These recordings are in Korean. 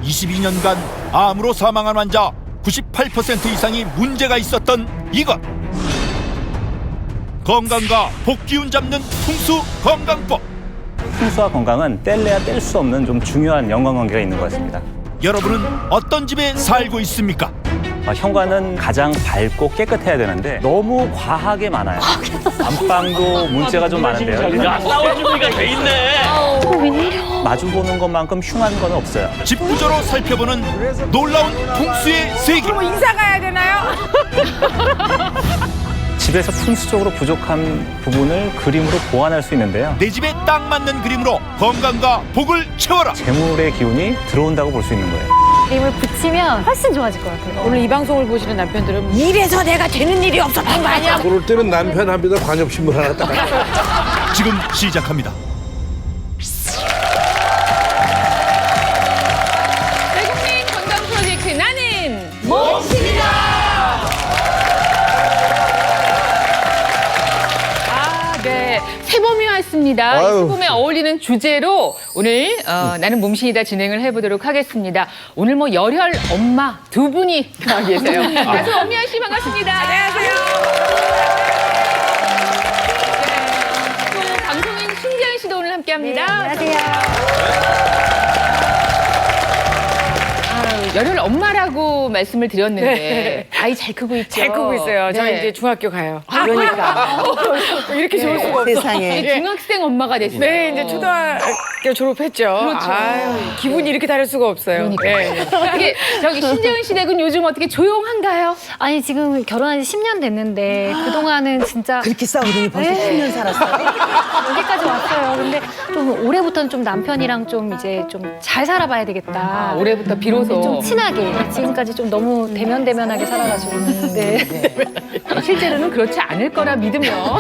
(22년간) 암으로 사망한 환자 98% 이상이 문제가 있었던 이것. 건강과 복기운 잡는 풍수 건강법. 풍수와 건강은 뗄래야 뗄 수 없는 좀 중요한 연관관계가 있는 것 같습니다. 여러분은 어떤 집에 살고 있습니까? 현관은 가장 밝고 깨끗해야 되는데 너무 과하게 많아요. 안방도 문제가 좀 많은데요. 야, 싸울 준비가 돼 있네. 마주보는 것만큼 흉한 건 없어요. 집 구조로 살펴보는 놀라운 풍수의 세계. 그럼 이사 가야 되나요? 집에서 풍수적으로 부족한 부분을 그림으로 보완할 수 있는데요. 내 집에 딱 맞는 그림으로 건강과 복을 채워라. 재물의 기운이 들어온다고 볼 수 있는 거예요. 그림을 붙이면 훨씬 좋아질 것 같아요. 오늘 이 방송을 보시는 남편들은 이래서 내가 되는 일이 없었던 거 아니야? 그럴 때는 남편 앞에다 관엽신문 하나 딱. 지금 시작합니다. 대국민 건강 프로젝트 나는 네, 새봄이 왔습니다. 이 아유. 새봄에 어울리는 주제로 오늘 나는 몸신이다 진행을 해보도록 하겠습니다. 오늘 뭐 열혈 엄마 두 분이 나와 계세요. 가수 엄미아 씨 반갑습니다. 안녕하세요. 또 방송인 신지연 씨도 오늘 함께합니다. 안녕하세요. 열혈 엄마라고 말씀을 드렸는데 아이 잘 크고 있죠? 잘 크고 있어요. 저 네. 이제 중학교 가요. 그러니까 이렇게 좋을 수가 없어. 이제 중학생 엄마가 됐어요. 네, 이제 초등학교 졸업했죠. 그렇죠. 아유, 기분이 이렇게 다를 수가 없어요. 네. 이게 저기 신재은 씨 댁은 요즘 어떻게 조용한가요? 아니 지금 결혼한 지 10년 됐는데 그동안은 진짜 그렇게 싸우더니 벌써 10년 살았어요. 여기까지 왔어요. 근데 좀 올해부터는 좀 남편이랑 좀 이제 좀 잘 살아봐야 되겠다. 올해부터 비로소 좀 친하게. 지금까지 좀 너무 대면대면하게 살아가지고. 네. 실제로는 그렇지 않을 거라 믿으며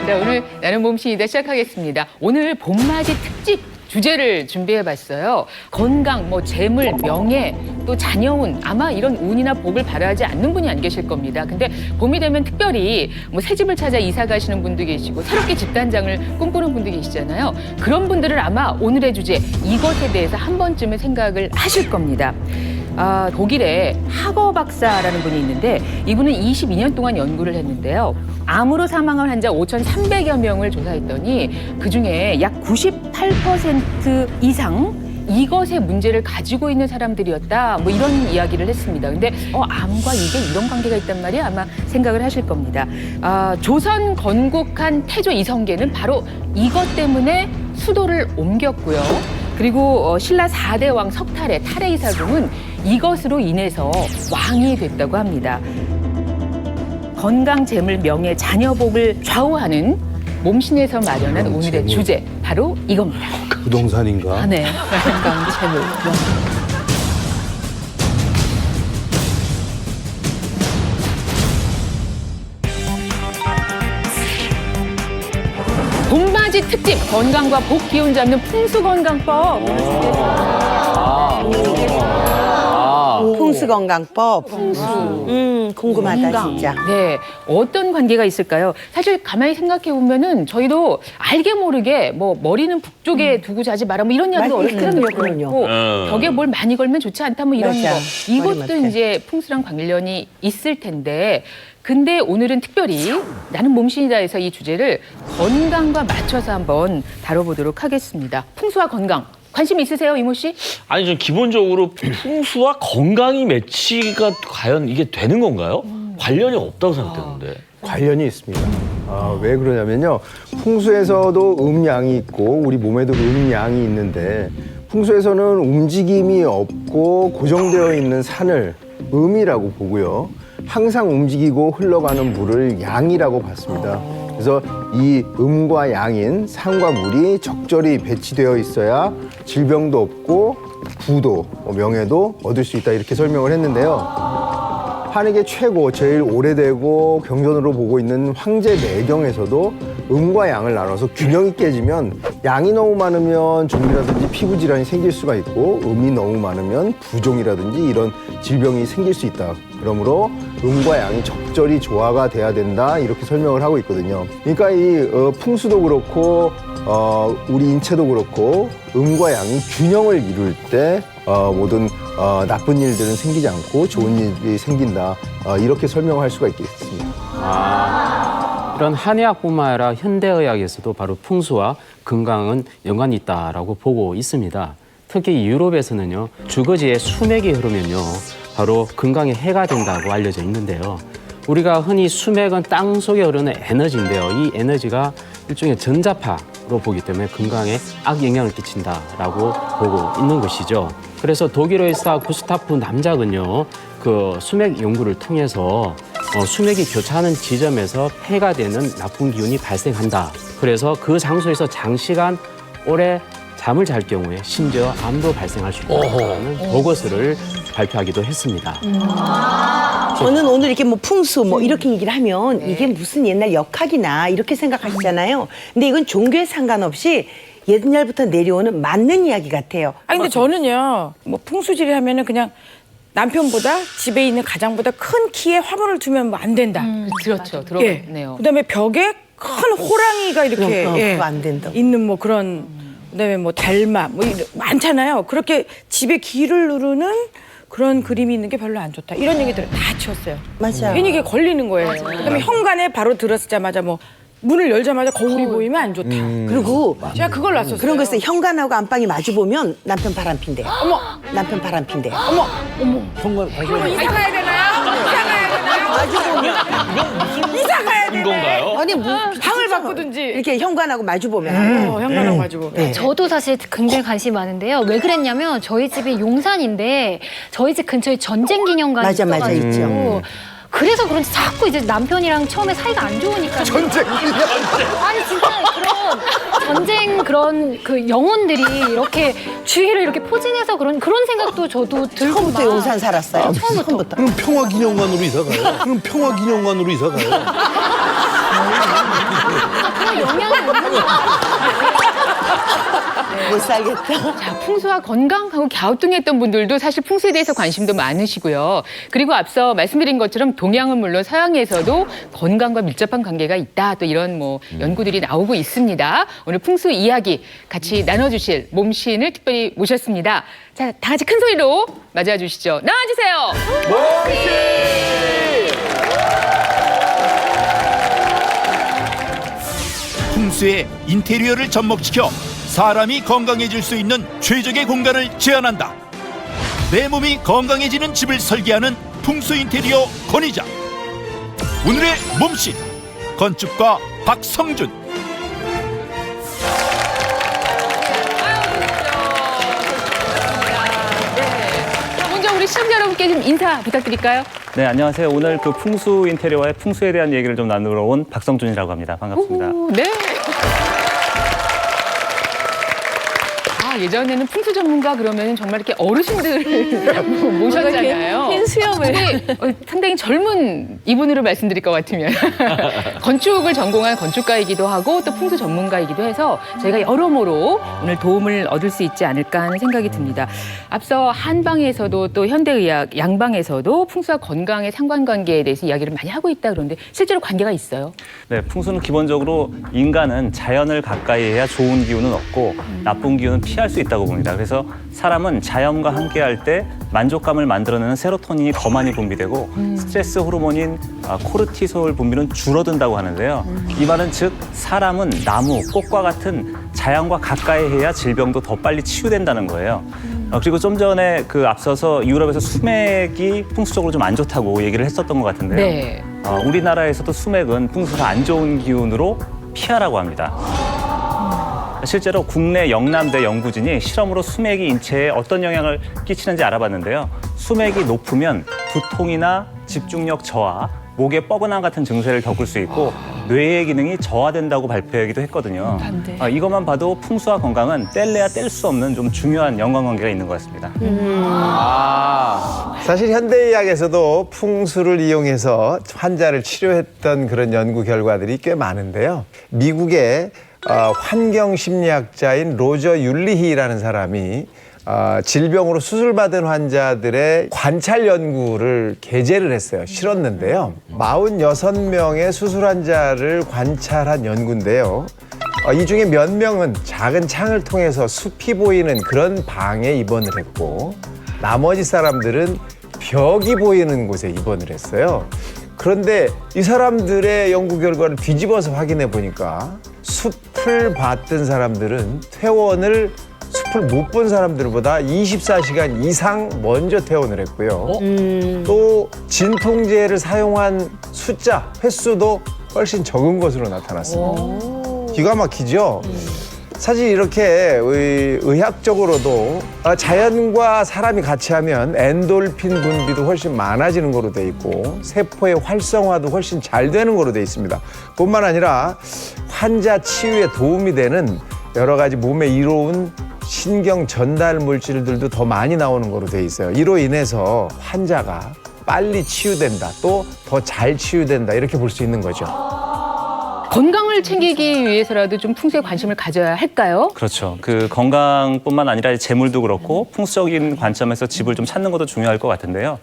자, 오늘 나는 몸신이다 시작하겠습니다. 오늘 봄맞이 특집 주제를 준비해봤어요. 건강, 뭐 재물, 명예, 또 자녀운, 아마 이런 운이나 복을 바라지 않는 분이 안 계실 겁니다. 근데 봄이 되면 특별히 뭐 새 집을 찾아 이사 가시는 분도 계시고 새롭게 집단장을 꿈꾸는 분도 계시잖아요. 그런 분들은 아마 오늘의 주제 이것에 대해서 한 번쯤은 생각을 하실 겁니다. 독일에 하거 박사라는 분이 있는데 이분은 22년 동안 연구를 했는데요. 암으로 사망한 환자 5,300여 명을 조사했더니 그중에 약 98% 이상 이것의 문제를 가지고 있는 사람들이었다. 뭐 이런 이야기를 했습니다. 근데 암과 이게 이런 관계가 있단 말이야 아마 생각을 하실 겁니다. 조선 건국한 태조 이성계는 바로 이것 때문에 수도를 옮겼고요. 그리고 신라 4대 왕 석탈의 탈해이사궁은 이것으로 인해서 왕이 됐다고 합니다. 건강, 재물, 명예, 자녀 복을 좌우하는 몸신에서 마련한 오늘의 주제 바로 이겁니다. 부동산인가? 네. 건강, 재물, 명예. 봄맞이 특집 건강과 복 기운 잡는 풍수건강법 오늘 준비했습니다. 풍수건강법. 궁금하다 건강. 진짜. 네, 어떤 관계가 있을까요? 사실 가만히 생각해 보면은 저희도 알게 모르게 뭐 머리는 북쪽에 두고 자지 마라 뭐 이런 이야기도 어렸을 때 들었고 벽에 뭘 많이 걸면 좋지 않다 뭐 이런 맞아. 거 이것도 머리맡에. 이제 풍수랑 관련이 있을 텐데. 근데 오늘은 특별히 나는 몸신이다에서 이 주제를 건강과 맞춰서 한번 다뤄보도록 하겠습니다. 풍수와 건강 관심 있으세요, 이모 씨? 아니, 전 기본적으로 풍수와 건강이 매치가 과연 이게 되는 건가요? 관련이 없다고 생각되는데. 관련이 있습니다. 왜 그러냐면요. 풍수에서도 음양이 있고 우리 몸에도 음양이 있는데 풍수에서는 움직임이 없고 고정되어 있는 산을 음이라고 보고요. 항상 움직이고 흘러가는 물을 양이라고 봤습니다. 그래서 이 음과 양인 산과 물이 적절히 배치되어 있어야 질병도 없고 부도, 명예도 얻을 수 있다 이렇게 설명을 했는데요. 한익의 최고, 제일 오래되고 경전으로 보고 있는 황제 매경에서도 음과 양을 나눠서 균형이 깨지면 양이 너무 많으면 종이라든지 피부 질환이 생길 수가 있고 음이 너무 많으면 부종이라든지 이런 질병이 생길 수 있다. 그러므로 음과 양이 적절히 조화가 돼야 된다 이렇게 설명을 하고 있거든요. 그러니까 이 풍수도 그렇고 우리 인체도 그렇고 음과 양이 균형을 이룰 때 모든 나쁜 일들은 생기지 않고 좋은 일이 생긴다 이렇게 설명할 수가 있겠습니다. 이런 한의학뿐만 아니라 현대의학에서도 바로 풍수와 건강은 연관이 있다라고 보고 있습니다. 특히 유럽에서는요, 주거지에 수맥이 흐르면요, 바로 건강에 해가 된다고 알려져 있는데요. 우리가 흔히 수맥은 땅 속에 흐르는 에너지인데요. 이 에너지가 일종의 전자파로 보기 때문에 건강에 악영향을 끼친다라고 보고 있는 것이죠. 그래서 독일 의사 구스타프 남작은요, 그 수맥 연구를 통해서 수맥이 교차하는 지점에서 폐가 되는 나쁜 기운이 발생한다. 그래서 그 장소에서 장시간 오래 잠을 잘 경우에 심지어 암도 발생할 수 있다는 보고서를 발표하기도 했습니다. 저는 오늘 이렇게 뭐 풍수 뭐 이렇게 얘기를 하면 이게 무슨 옛날 역학이나 이렇게 생각하시잖아요. 근데 이건 종교에 상관없이 옛날부터 내려오는 맞는 이야기 같아요. 아니 근데 저는요, 뭐 풍수지리 하면은 그냥 남편보다 집에 있는 가장보다 큰 키에 화분을 두면 뭐 안 된다. 그렇죠. 예. 들어봤네요. 그다음에 벽에 큰 호랑이가 이렇게 그거 안 된다. 있는 뭐 그런, 그다음에 뭐 달마 뭐 많잖아요. 그렇게 집에 기를 누르는 그런 그림이 있는 게 별로 안 좋다. 이런 얘기들을 다 치웠어요. 맞아요. 괜히 이게 걸리는 거예요. 그다음에 현관에 바로 들어서자마자 뭐 문을 열자마자 거울이 보이면 안 좋다. 그리고 제가 그걸 놨었어요. 그런 거 있어요. 현관하고 안방이 마주 보면 남편 바람핀대. 어머, 남편 바람핀대. 어머, 그럼 이사 가야 되나요? 이사 가야 되나요? 마주 보면 이사 가야 되나요? 건가요? 아니 뭐 방을 바꾸든지. 이렇게 현관하고 마주 보면 현관하고 가지고. 네. 저도 사실 굉장히 관심이 많은데요. 왜 그랬냐면 저희 집이 용산인데 저희 집 근처에 전쟁 기념관이 맞아, 맞아, 있어가지고 있죠. 그래서 그런지 자꾸 이제 남편이랑 처음에 사이가 안 좋으니까 전쟁 아니 진짜 그런 전쟁 그런 그 영혼들이 이렇게 주위를 이렇게 포진해서 그런 생각도 저도 들고 처음부터 막 용산 살았어요. 처음부터. 그럼 평화기념관으로 이사 가요. 그럼 평화기념관으로 이사 가요. 그런 영향이 없는 거 못 살겠다. 자, 풍수와 건강하고 갸우뚱했던 분들도 사실 풍수에 대해서 관심도 많으시고요. 그리고 앞서 말씀드린 것처럼 동양은 물론 서양에서도 건강과 밀접한 관계가 있다. 또 이런 뭐 연구들이 나오고 있습니다. 오늘 풍수 이야기 같이 나눠주실 몸신을 특별히 모셨습니다. 자, 다 같이 큰 소리로 맞아주시죠. 나와주세요. 풍수의 인테리어를 접목시켜 사람이 건강해질 수 있는 최적의 공간을 제안한다. 내 몸이 건강해지는 집을 설계하는 풍수 인테리어 권위자. 오늘의 몸신 건축가 박성준. 먼저 우리 시청자 여러분께 좀 인사 부탁드릴까요? 네, 안녕하세요. 오늘 그 풍수 인테리어의 풍수에 대한 얘기를 좀 나누러 온 박성준이라고 합니다. 반갑습니다. 오, 네. 예전에는 풍수 전문가 그러면 정말 이렇게 어르신들을 모셨잖아요. 흰 수염을. 근데 상당히 젊은 이분으로 말씀드릴 것 같으면 건축을 전공한 건축가이기도 하고 또 풍수 전문가이기도 해서 저희가 여러모로 오늘 도움을 얻을 수 있지 않을까 하는 생각이 듭니다. 앞서 한방에서도 또 현대의학 양방에서도 풍수와 건강의 상관관계에 대해서 이야기를 많이 하고 있다 그러는데 실제로 관계가 있어요? 네, 풍수는 기본적으로 인간은 자연을 가까이 해야 좋은 기운은 얻고 나쁜 기운은 피할 수 있다고 봅니다. 그래서 사람은 자연과 함께할 때 만족감을 만들어내는 세로토닌이 더 많이 분비되고 스트레스 호르몬인 코르티솔 분비는 줄어든다고 하는데요. 이 말은 즉 사람은 나무, 꽃과 같은 자연과 가까이 해야 질병도 더 빨리 치유된다는 거예요. 그리고 좀 전에 그 앞서서 유럽에서 수맥이 풍수적으로 좀 안 좋다고 얘기를 했었던 것 같은데요. 네. 우리나라에서도 수맥은 풍수가 안 좋은 기운으로 피하라고 합니다. 실제로 국내 영남대 연구진이 실험으로 수맥이 인체에 어떤 영향을 끼치는지 알아봤는데요. 수맥이 높으면 두통이나 집중력 저하, 목의 뻐근함 같은 증세를 겪을 수 있고 뇌의 기능이 저하된다고 발표하기도 했거든요. 이것만 봐도 풍수와 건강은 뗄래야 뗄 수 없는 좀 중요한 연관관계가 있는 것 같습니다. 사실 현대의학에서도 풍수를 이용해서 환자를 치료했던 그런 연구 결과들이 꽤 많은데요. 미국의 환경심리학자인 로저 율리히라는 사람이 질병으로 수술받은 환자들의 관찰 연구를 게재를 했어요. 실었는데요. 46명의 수술 환자를 관찰한 연구인데요. 이 중에 몇 명은 작은 창을 통해서 숲이 보이는 그런 방에 입원을 했고 나머지 사람들은 벽이 보이는 곳에 입원을 했어요. 그런데 이 사람들의 연구 결과를 뒤집어서 확인해 보니까 숲을 봤던 사람들은 퇴원을 숲을 못 본 사람들보다 24시간 이상 먼저 퇴원을 했고요. 또 진통제를 사용한 횟수도 훨씬 적은 것으로 나타났습니다. 기가 막히죠? 사실 이렇게 의학적으로도 자연과 사람이 같이 하면 엔돌핀 분비도 훨씬 많아지는 거로 돼 있고 세포의 활성화도 훨씬 잘 되는 거로 돼 있습니다. 뿐만 아니라 환자 치유에 도움이 되는 여러 가지 몸에 이로운 신경 전달 물질들도 더 많이 나오는 거로 돼 있어요. 이로 인해서 환자가 빨리 치유된다, 또 더 잘 치유된다 이렇게 볼 수 있는 거죠. 건강을 챙기기 위해서라도 좀 풍수에 관심을 가져야 할까요? 그렇죠. 그 건강뿐만 아니라 재물도 그렇고 풍수적인 관점에서 집을 좀 찾는 것도 중요할 것 같은데요.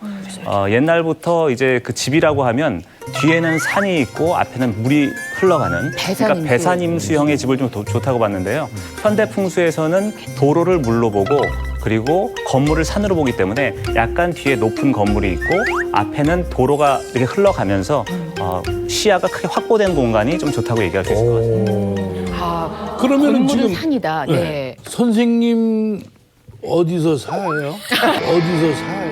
옛날부터 이제 그 집이라고 하면 뒤에는 산이 있고 앞에는 물이 흘러가는 그러니까 배산임수형의 집을 좀 좋다고 봤는데요. 현대 풍수에서는 도로를 물로 보고 그리고 건물을 산으로 보기 때문에 약간 뒤에 높은 건물이 있고 앞에는 도로가 이렇게 흘러가면서 시야가 크게 확보된 공간이 좀 좋다고 얘기할 수 있을 것 같습니다. 그러면은 건물은 지금 산이다. 네. 선생님 어디서 사요? 어디서 사요?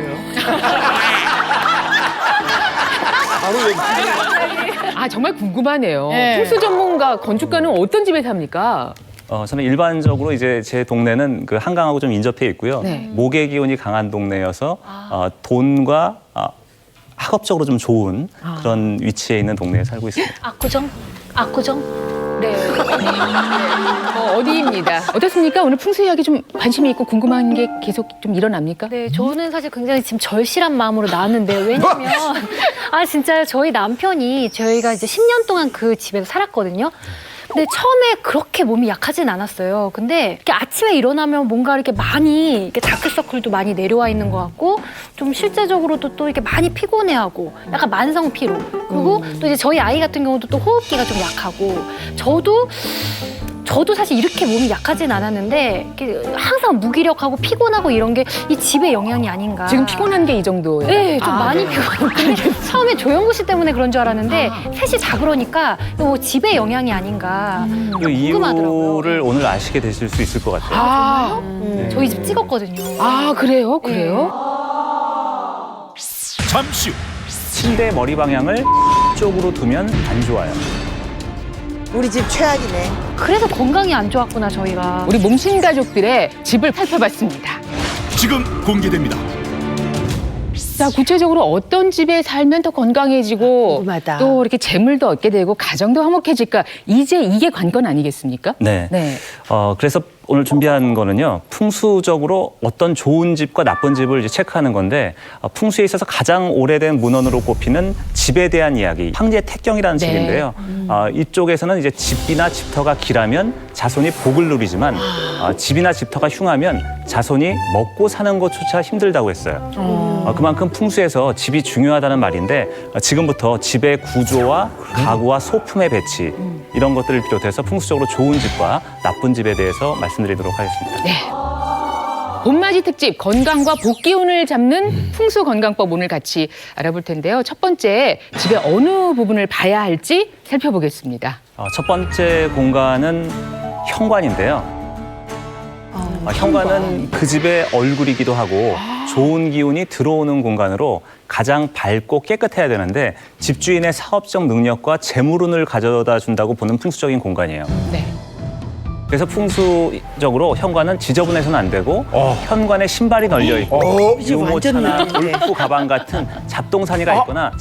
정말 궁금하네요. 네. 풍수 전문가, 건축가는 어떤 집에 삽니까? 저는 일반적으로 이제 제 동네는 그 한강하고 좀 인접해 있고요. 네. 목의 기운이 강한 동네여서 돈과 학업적으로 좀 좋은 그런 위치에 있는 동네에 살고 있습니다. 압구정? 네. 어디입니다. 어떻습니까? 오늘 풍수 이야기 좀 관심이 있고 궁금한 게 계속 좀 일어납니까? 네, 저는 사실 굉장히 지금 절실한 마음으로 나왔는데요. 왜냐면 진짜 저희 남편이 저희가 이제 10년 동안 그 집에서 살았거든요. 근데 처음에 그렇게 몸이 약하진 않았어요. 근데 이렇게 아침에 일어나면 뭔가 이렇게 많이 이렇게 다크서클도 많이 내려와 있는 것 같고 좀 실제적으로도 또 이렇게 많이 피곤해하고 약간 만성 피로 그리고 또 이제 저희 아이 같은 경우도 또 호흡기가 좀 약하고 저도 사실 이렇게 몸이 약하진 않았는데 이렇게 항상 무기력하고 피곤하고 이런 게 이 집의 영향이 아닌가. 지금 피곤한 게 이 정도예요? 네, 좀 많이 피곤해요. 근데 처음에 조영구 씨 때문에 그런 줄 알았는데 셋이 다 그러니까 뭐 집의 영향이 아닌가. 그 이유를 오늘 아시게 되실 수 있을 것 같아요. 저희 집 찍었거든요. 그래요? 그래요? 잠시 후 침대 머리 방향을 쪽으로 두면 안 좋아요. 우리 집 최악이네. 그래서 건강이 안 좋았구나 저희가. 우리 몸신 가족들의 집을 살펴봤습니다. 지금 공개됩니다. 자, 구체적으로 어떤 집에 살면 더 건강해지고 궁금하다. 또 이렇게 재물도 얻게 되고 가정도 화목해질까? 이제 이게 관건 아니겠습니까? 네. 네. 그래서 오늘 준비한 거는요. 풍수적으로 어떤 좋은 집과 나쁜 집을 이제 체크하는 건데 풍수에 있어서 가장 오래된 문헌으로 꼽히는 집에 대한 이야기, 황제 택경이라는 네. 책인데요. 이쪽에서는 이제 집이나 집터가 길하면 자손이 복을 누리지만 집이나 집터가 흉하면 자손이 먹고 사는 것조차 힘들다고 했어요. 그만큼 풍수에서 집이 중요하다는 말인데 지금부터 집의 구조와 가구와 소품의 배치 이런 것들을 비롯해서 풍수적으로 좋은 집과 나쁜 집에 대해서 말씀드리도록 하겠습니다. 네. 봄맞이 특집 건강과 복기운을 잡는 풍수 건강법 오늘 같이 알아볼 텐데요. 첫 번째 집의 어느 부분을 봐야 할지 살펴보겠습니다. 첫 번째 공간은 현관인데요. 현관은 그 집의 얼굴이기도 하고 좋은 기운이 들어오는 공간으로 가장 밝고 깨끗해야 되는데 집주인의 사업적 능력과 재물운을 가져다 준다고 보는 풍수적인 공간이에요. 네. 그래서 풍수적으로 현관은 지저분해서는 안 되고 현관에 신발이 널려 있고 유모차나 골프 가방 같은 잡동사니가 있거나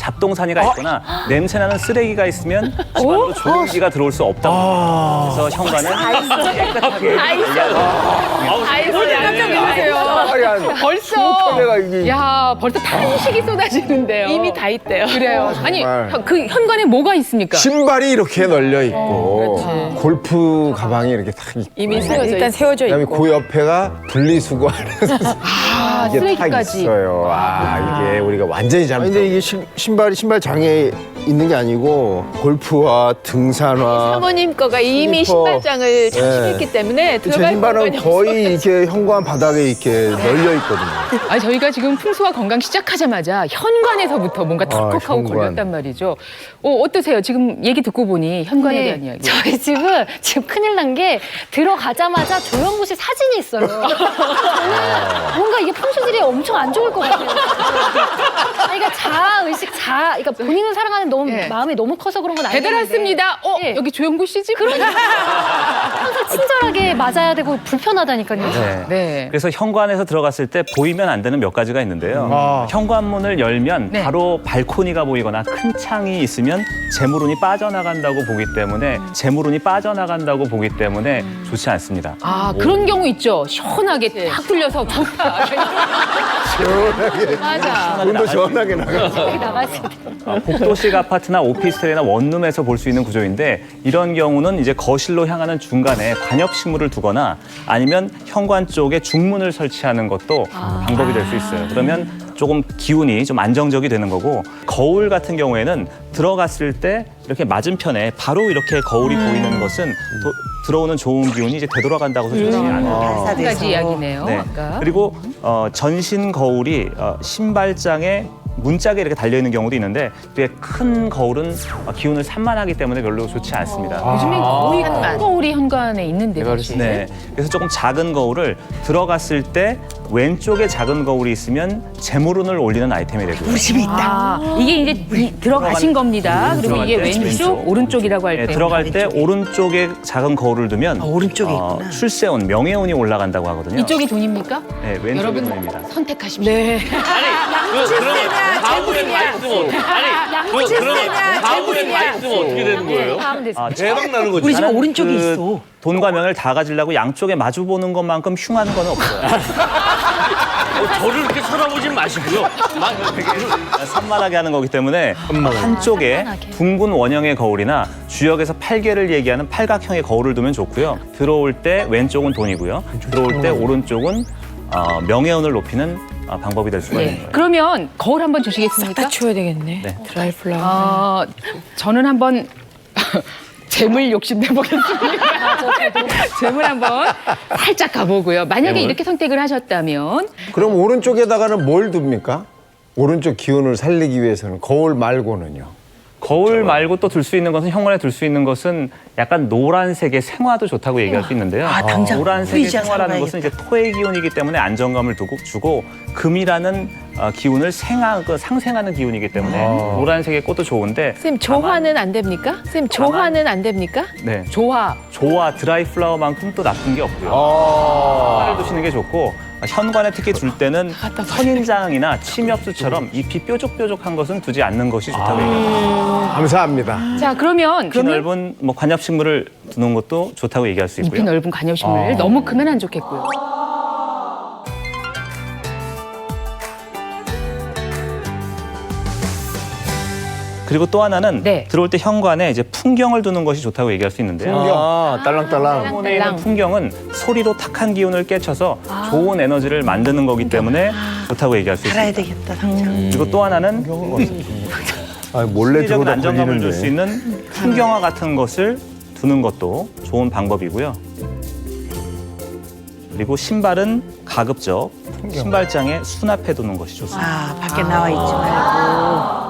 냄새나는 쓰레기가 있으면 집안으로 좋은 기가 들어올 수 없다고 합니다. 그래서 현관은 깨끗하게 깜짝 놀라세요. 벌써 탄식이 쏟아지는데요. 이미 다 있대요. 그래요. 아니, 정말. 그 현관에 뭐가 있습니까? 신발이 이렇게 널려 있고 골프 가방이 이렇게 딱 있고 이미 일단 세워져 그다음에 있고. 그 옆에가 분리수거하는 이게 딱 쓰레기까지. 있어요. 이게 우리가 완전히 잘못. 근데 이게 신발 장에 있는 게 아니고 골프와 등산화. 사모님 거가 이미 슬리퍼. 신발장을 장식했기 때문에 제 들어갈 신발은 공간이 거의 이렇게 현관 바닥에 이렇게 널려 있거든요. 아, 저희가 지금 풍수와 건강 시작하자마자 현관에서부터 뭔가 덜컥하고 현관. 걸렸단 말이죠. 어떠세요? 지금 얘기 듣고 보니 현관에 대한 이야기. 저희 집은 지금 큰일 난 게 들어가자마자 조영구 씨 사진이 있어요. 저는 뭔가 이게 풍수질이 엄청 안 좋을 것 같아요. 그러니까 자아의식, 그러니까 본인을 사랑하는 너무 네. 마음이 너무 커서 그런 건 배달 알겠는데. 왔습니다. 네. 여기 조영구 씨지? 항상 친절하게 맞아야 되고 불편하다니까요. 네. 네. 그래서 현관에서 들어갔을 때 보이면 안 되는 몇 가지가 있는데요. 현관문을 열면 네. 바로 발코니가 보이거나 큰 창이 있으면 재물운이 빠져나간다고 보기 때문에 좋지 않습니다. 그런 경우 있죠. 시원하게 딱 뚫려서 좋다. 시원하게. 맞아. 문도 시원하게 나가. 나갈 수 있는. 복도식 아파트나 오피스텔이나 원룸에서 볼 수 있는 구조인데 이런 경우는 이제 거실로 향하는 중간에 관엽식물을 두거나 아니면 현관 쪽에 중문을 설치하는 것도 방법이 될 수 있어요. 그러면 조금 기운이 좀 안정적이 되는 거고 거울 같은 경우에는 들어갔을 때 이렇게 맞은편에 바로 이렇게 거울이 보이는 것은 들어오는 좋은 기운이 이제 되돌아간다고 해서 좋지 않아요. 한 가지 이야기네요. 네. 아까. 그리고 전신 거울이 신발장에 문짝에 이렇게 달려 있는 경우도 있는데 되게 큰 거울은 기운을 산만하기 때문에 별로 좋지 않습니다. 요즘엔 거의 큰 거울이 현관에 있는데. 사실. 네, 그래서 조금 작은 거울을 들어갔을 때 왼쪽에 작은 거울이 있으면 재물운을 올리는 아이템이 되고요. 우리 집에 있다. 이게 이제 들어가신 겁니다. 그리고 이게 들어갈 때 왼쪽, 오른쪽이라고 할 때. 네, 들어갈 때 오른쪽에 작은 거울을 두면 오른쪽에 있구나. 출세운, 명예운이 올라간다고 하거든요. 이쪽이 돈입니까? 네, 왼쪽이 여러분 돈입니다. 선택하십시오. 네. 그러면 가문에 가 있으면 그러면 가문에 가 있으면 어떻게 되는 거예요? 다음 됐습니다. 대박 나는 거지. 우리 집에 나는 오른쪽에 그 있어. 돈과 명예를 다 가지려고 양쪽에 마주 보는 것만큼 흉한 건 없어요. 저를 이렇게 쳐다보진 마시고요. 산만하게 하는 거기 때문에 한쪽에 산만하게. 둥근 원형의 거울이나 주역에서 팔개를 얘기하는 팔각형의 거울을 두면 좋고요. 들어올 때 왼쪽은 돈이고요. 들어올 때 오른쪽은 명예운을 높이는 방법이 될 수가 있는 네. 거예요. 그러면 거울 한번 주시겠습니까? 다 치워야 되겠네. 네. 드라이플라워. 저는 한번 재물 욕심 내보겠습니다. 재물 한번 살짝 가보고요. 만약에 이렇게 선택을 하셨다면 그럼 오른쪽에다가는 뭘 둡니까? 오른쪽 기운을 살리기 위해서는 거울 말고는요. 거울 말고 또 둘 수 있는 것은 현관에 둘 수 있는 것은 약간 노란색의 생화도 좋다고 얘기할 수 있는데요. 당장 노란색의 의자 생화라는 것은 이제 토의 기운이기 때문에 안정감을 주고 금이라는 기운을 상생하는 기운이기 때문에 노란색의 꽃도 좋은데 선생님 조화는 안 됩니까? 선생님 조화는 안 됩니까? 네, 조화. 조화 드라이 플라워만큼 또 나쁜 게 없고요. 현관에 두시는 게 좋고 현관에 특히 둘 때는 선인장이나 침엽수처럼 잎이 뾰족뾰족한 것은 두지 않는 것이 좋다고 얘기합니다. 감사합니다. 자, 그러면 잎이 넓은 관엽식물을 두는 것도 좋다고 얘기할 수 있고요. 잎이 넓은 관엽식물 너무 크면 안 좋겠고요. 그리고 또 하나는 네. 들어올 때 현관에 이제 풍경을 두는 것이 좋다고 얘기할 수 있는데요. 딸랑딸랑. 현관에 있는 풍경은 소리로 탁한 기운을 깨쳐서 좋은 에너지를 만드는 거기 때문에 좋다고 얘기할 수 알아야 있습니다. 되겠다, 당장. 그리고 또 하나는 몰래 심리적인 들어오다 안정감을 줄 수 걸리는데. 있는 풍경화 같은 것을 두는 것도 좋은 방법이고요. 그리고 신발은 가급적 신발장에 수납해 두는 것이 좋습니다. 밖에 나와 있지 말고.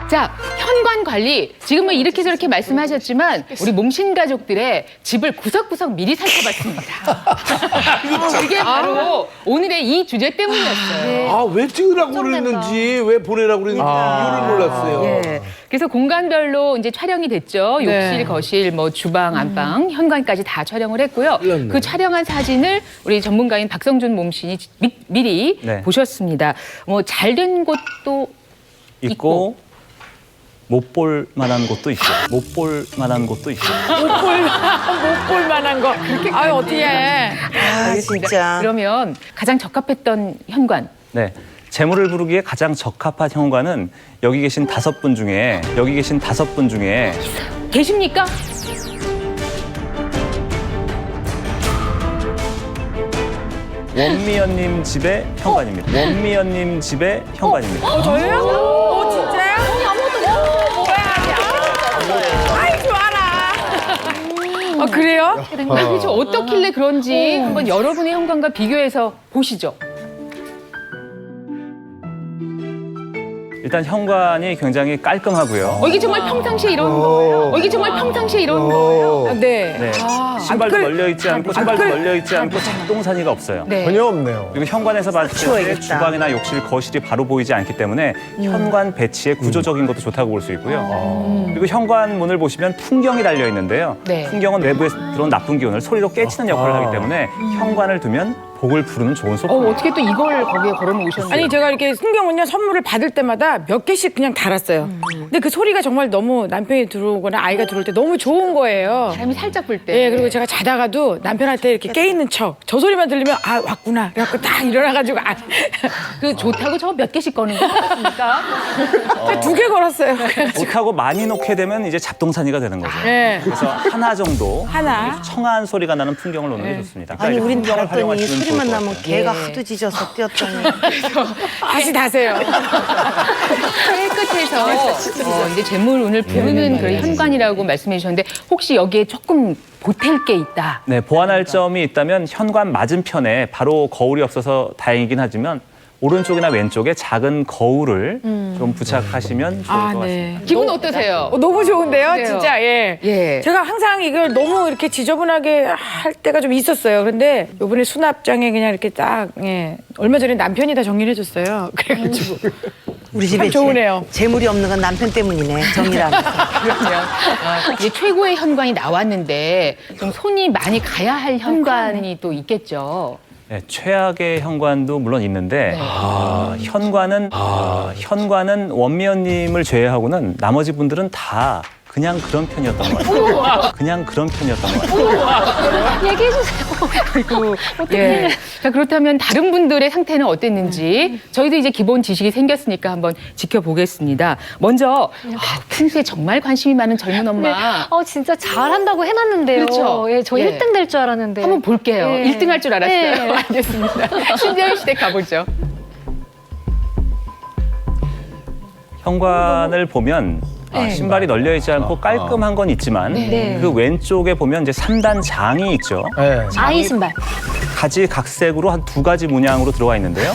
자, 현관 관리. 지금은 이렇게 저렇게 말씀하셨지만 우리 몸신 가족들의 집을 구석구석 미리 살펴봤습니다. 이게 바로 오늘의 이 주제 때문이었어요. 아, 왜 찍으라고 그랬는지, 왜 보내라고 그랬는지 이유를 몰랐어요. 예. 그래서 공간별로 이제 촬영이 됐죠. 욕실, 거실, 뭐 주방, 안방, 현관까지 다 촬영을 했고요. 몰랐네. 그 촬영한 사진을 우리 전문가인 박성준 몸신이 미리 네. 보셨습니다. 뭐 잘된 곳도 있고 못 볼 만한 곳도 있고, 못 볼 만한 곳도 있고. 못 볼 만한 거. 아유, 어떻게 해. 알겠습니다. 진짜. 그러면 가장 적합했던 현관. 네. 재물을 부르기에 가장 적합한 현관은 여기 계신 5분 중에 계십니까? 원미연님 집의 현관입니다. 원미연님 집의 현관입니다. 저예요? 오, 진짜요? 뭐야. 아이, 좋아라. 그래요? 그렇죠. 어떻길래 그런지 한번 여러분의 현관과 비교해서 보시죠. 일단 현관이 굉장히 깔끔하고요. 이게 정말 평상시에 이런 거예요? 이게 정말 평상시에 이런 거예요? 네. 네. 신발도 널려 있지 않고 작동산이가 없어요. 네. 전혀 없네요. 그리고 현관에서 봤을 때 주방이나 욕실, 거실이 바로 보이지 않기 때문에 현관 배치의 구조적인 것도 좋다고 볼 수 있고요. 그리고 현관 문을 보시면 풍경이 달려 있는데요. 네. 풍경은 외부에서 들어온 나쁜 기운을 소리로 깨치는 역할을 하기 때문에 현관을 두면 복을 부르는 좋은 소품. 어떻게 또 이걸 거기에 걸어놓으셨나요? 아니 제가 이렇게 승경은요 선물을 받을 때마다 몇 개씩 그냥 달았어요. 근데 그 소리가 정말 너무 남편이 들어오거나 아이가 들어올 때 너무 좋은 거예요. 바람이 살짝 불 때. 예, 그리고 제가 자다가도 남편한테 이렇게 깨 있는 척, 저 소리만 들리면 아 왔구나. 그래갖고 딱 일어나가지고 그 좋다고 저 몇 개씩 거는 거 같습니까? 2개 걸었어요. 못하고 많이 놓게 되면 이제 잡동사니가 되는 거죠. 네. 그래서 하나 정도 하나. 청아한 소리가 나는 풍경을 놓는 게 좋습니다. 아니, 그러니까 우린 이제 풍경을 달았더니 활용하시면 좋을 소리만 것 나면 같아요. 개가 네. 하도 짖어서 뛰었더니. 다시 다세요. 제일 끝에서 이제 재물운을 부르는 그런 현관이라고 말씀해 주셨는데 혹시 여기에 조금 보탤 게 있다. 네, 보완할 점이 있다면 현관 맞은편에 바로 거울이 없어서 다행이긴 하지만 오른쪽이나 왼쪽에 작은 거울을 좀 부착하시면 좋을 것 같습니다. 기분 어떠세요? 너무 좋은데요, 그래요. 진짜. 예. 예. 제가 항상 이걸 너무 이렇게 지저분하게 할 때가 좀 있었어요. 그런데 이번에 수납장에 그냥 이렇게 딱, 예. 얼마 전에 남편이 다 정리를 해줬어요. 그래가지고. 우리 집에 참 좋으네요. 재물이 없는 건 남편 때문이네. 정이라는. 그러면 이제 최고의 현관이 나왔는데 좀 손이 많이 가야 할 현관이 또 있겠죠. 네, 최악의 현관도 물론 있는데 현관은 원미연님을 제외하고는 나머지 분들은 다 그냥 그런 편이었던 것 같아요. 그냥 그런 편이었던 것 같아요. 얘기해 주세요. 그리고 예. 자 그렇다면 다른 분들의 상태는 어땠는지 저희도 이제 기본 지식이 생겼으니까 한번 지켜보겠습니다. 먼저 풍수에 정말 관심이 많은 젊은 엄마 진짜 잘한다고 해놨는데요. 그렇죠. 예, 저 예. 1등 될 줄 알았는데. 한번 볼게요. 예. 1등 할 줄 알았어요. 예. 알겠습니다. 신재현 시대 가보죠. 현관을 보면 신발이 널려 있지 않고 깔끔한 건 있지만 네. 그 왼쪽에 보면 이제 3단 장이 있죠. 네. 아이 신발. 가지각색으로 한 2가지 문양으로 들어가 있는데요.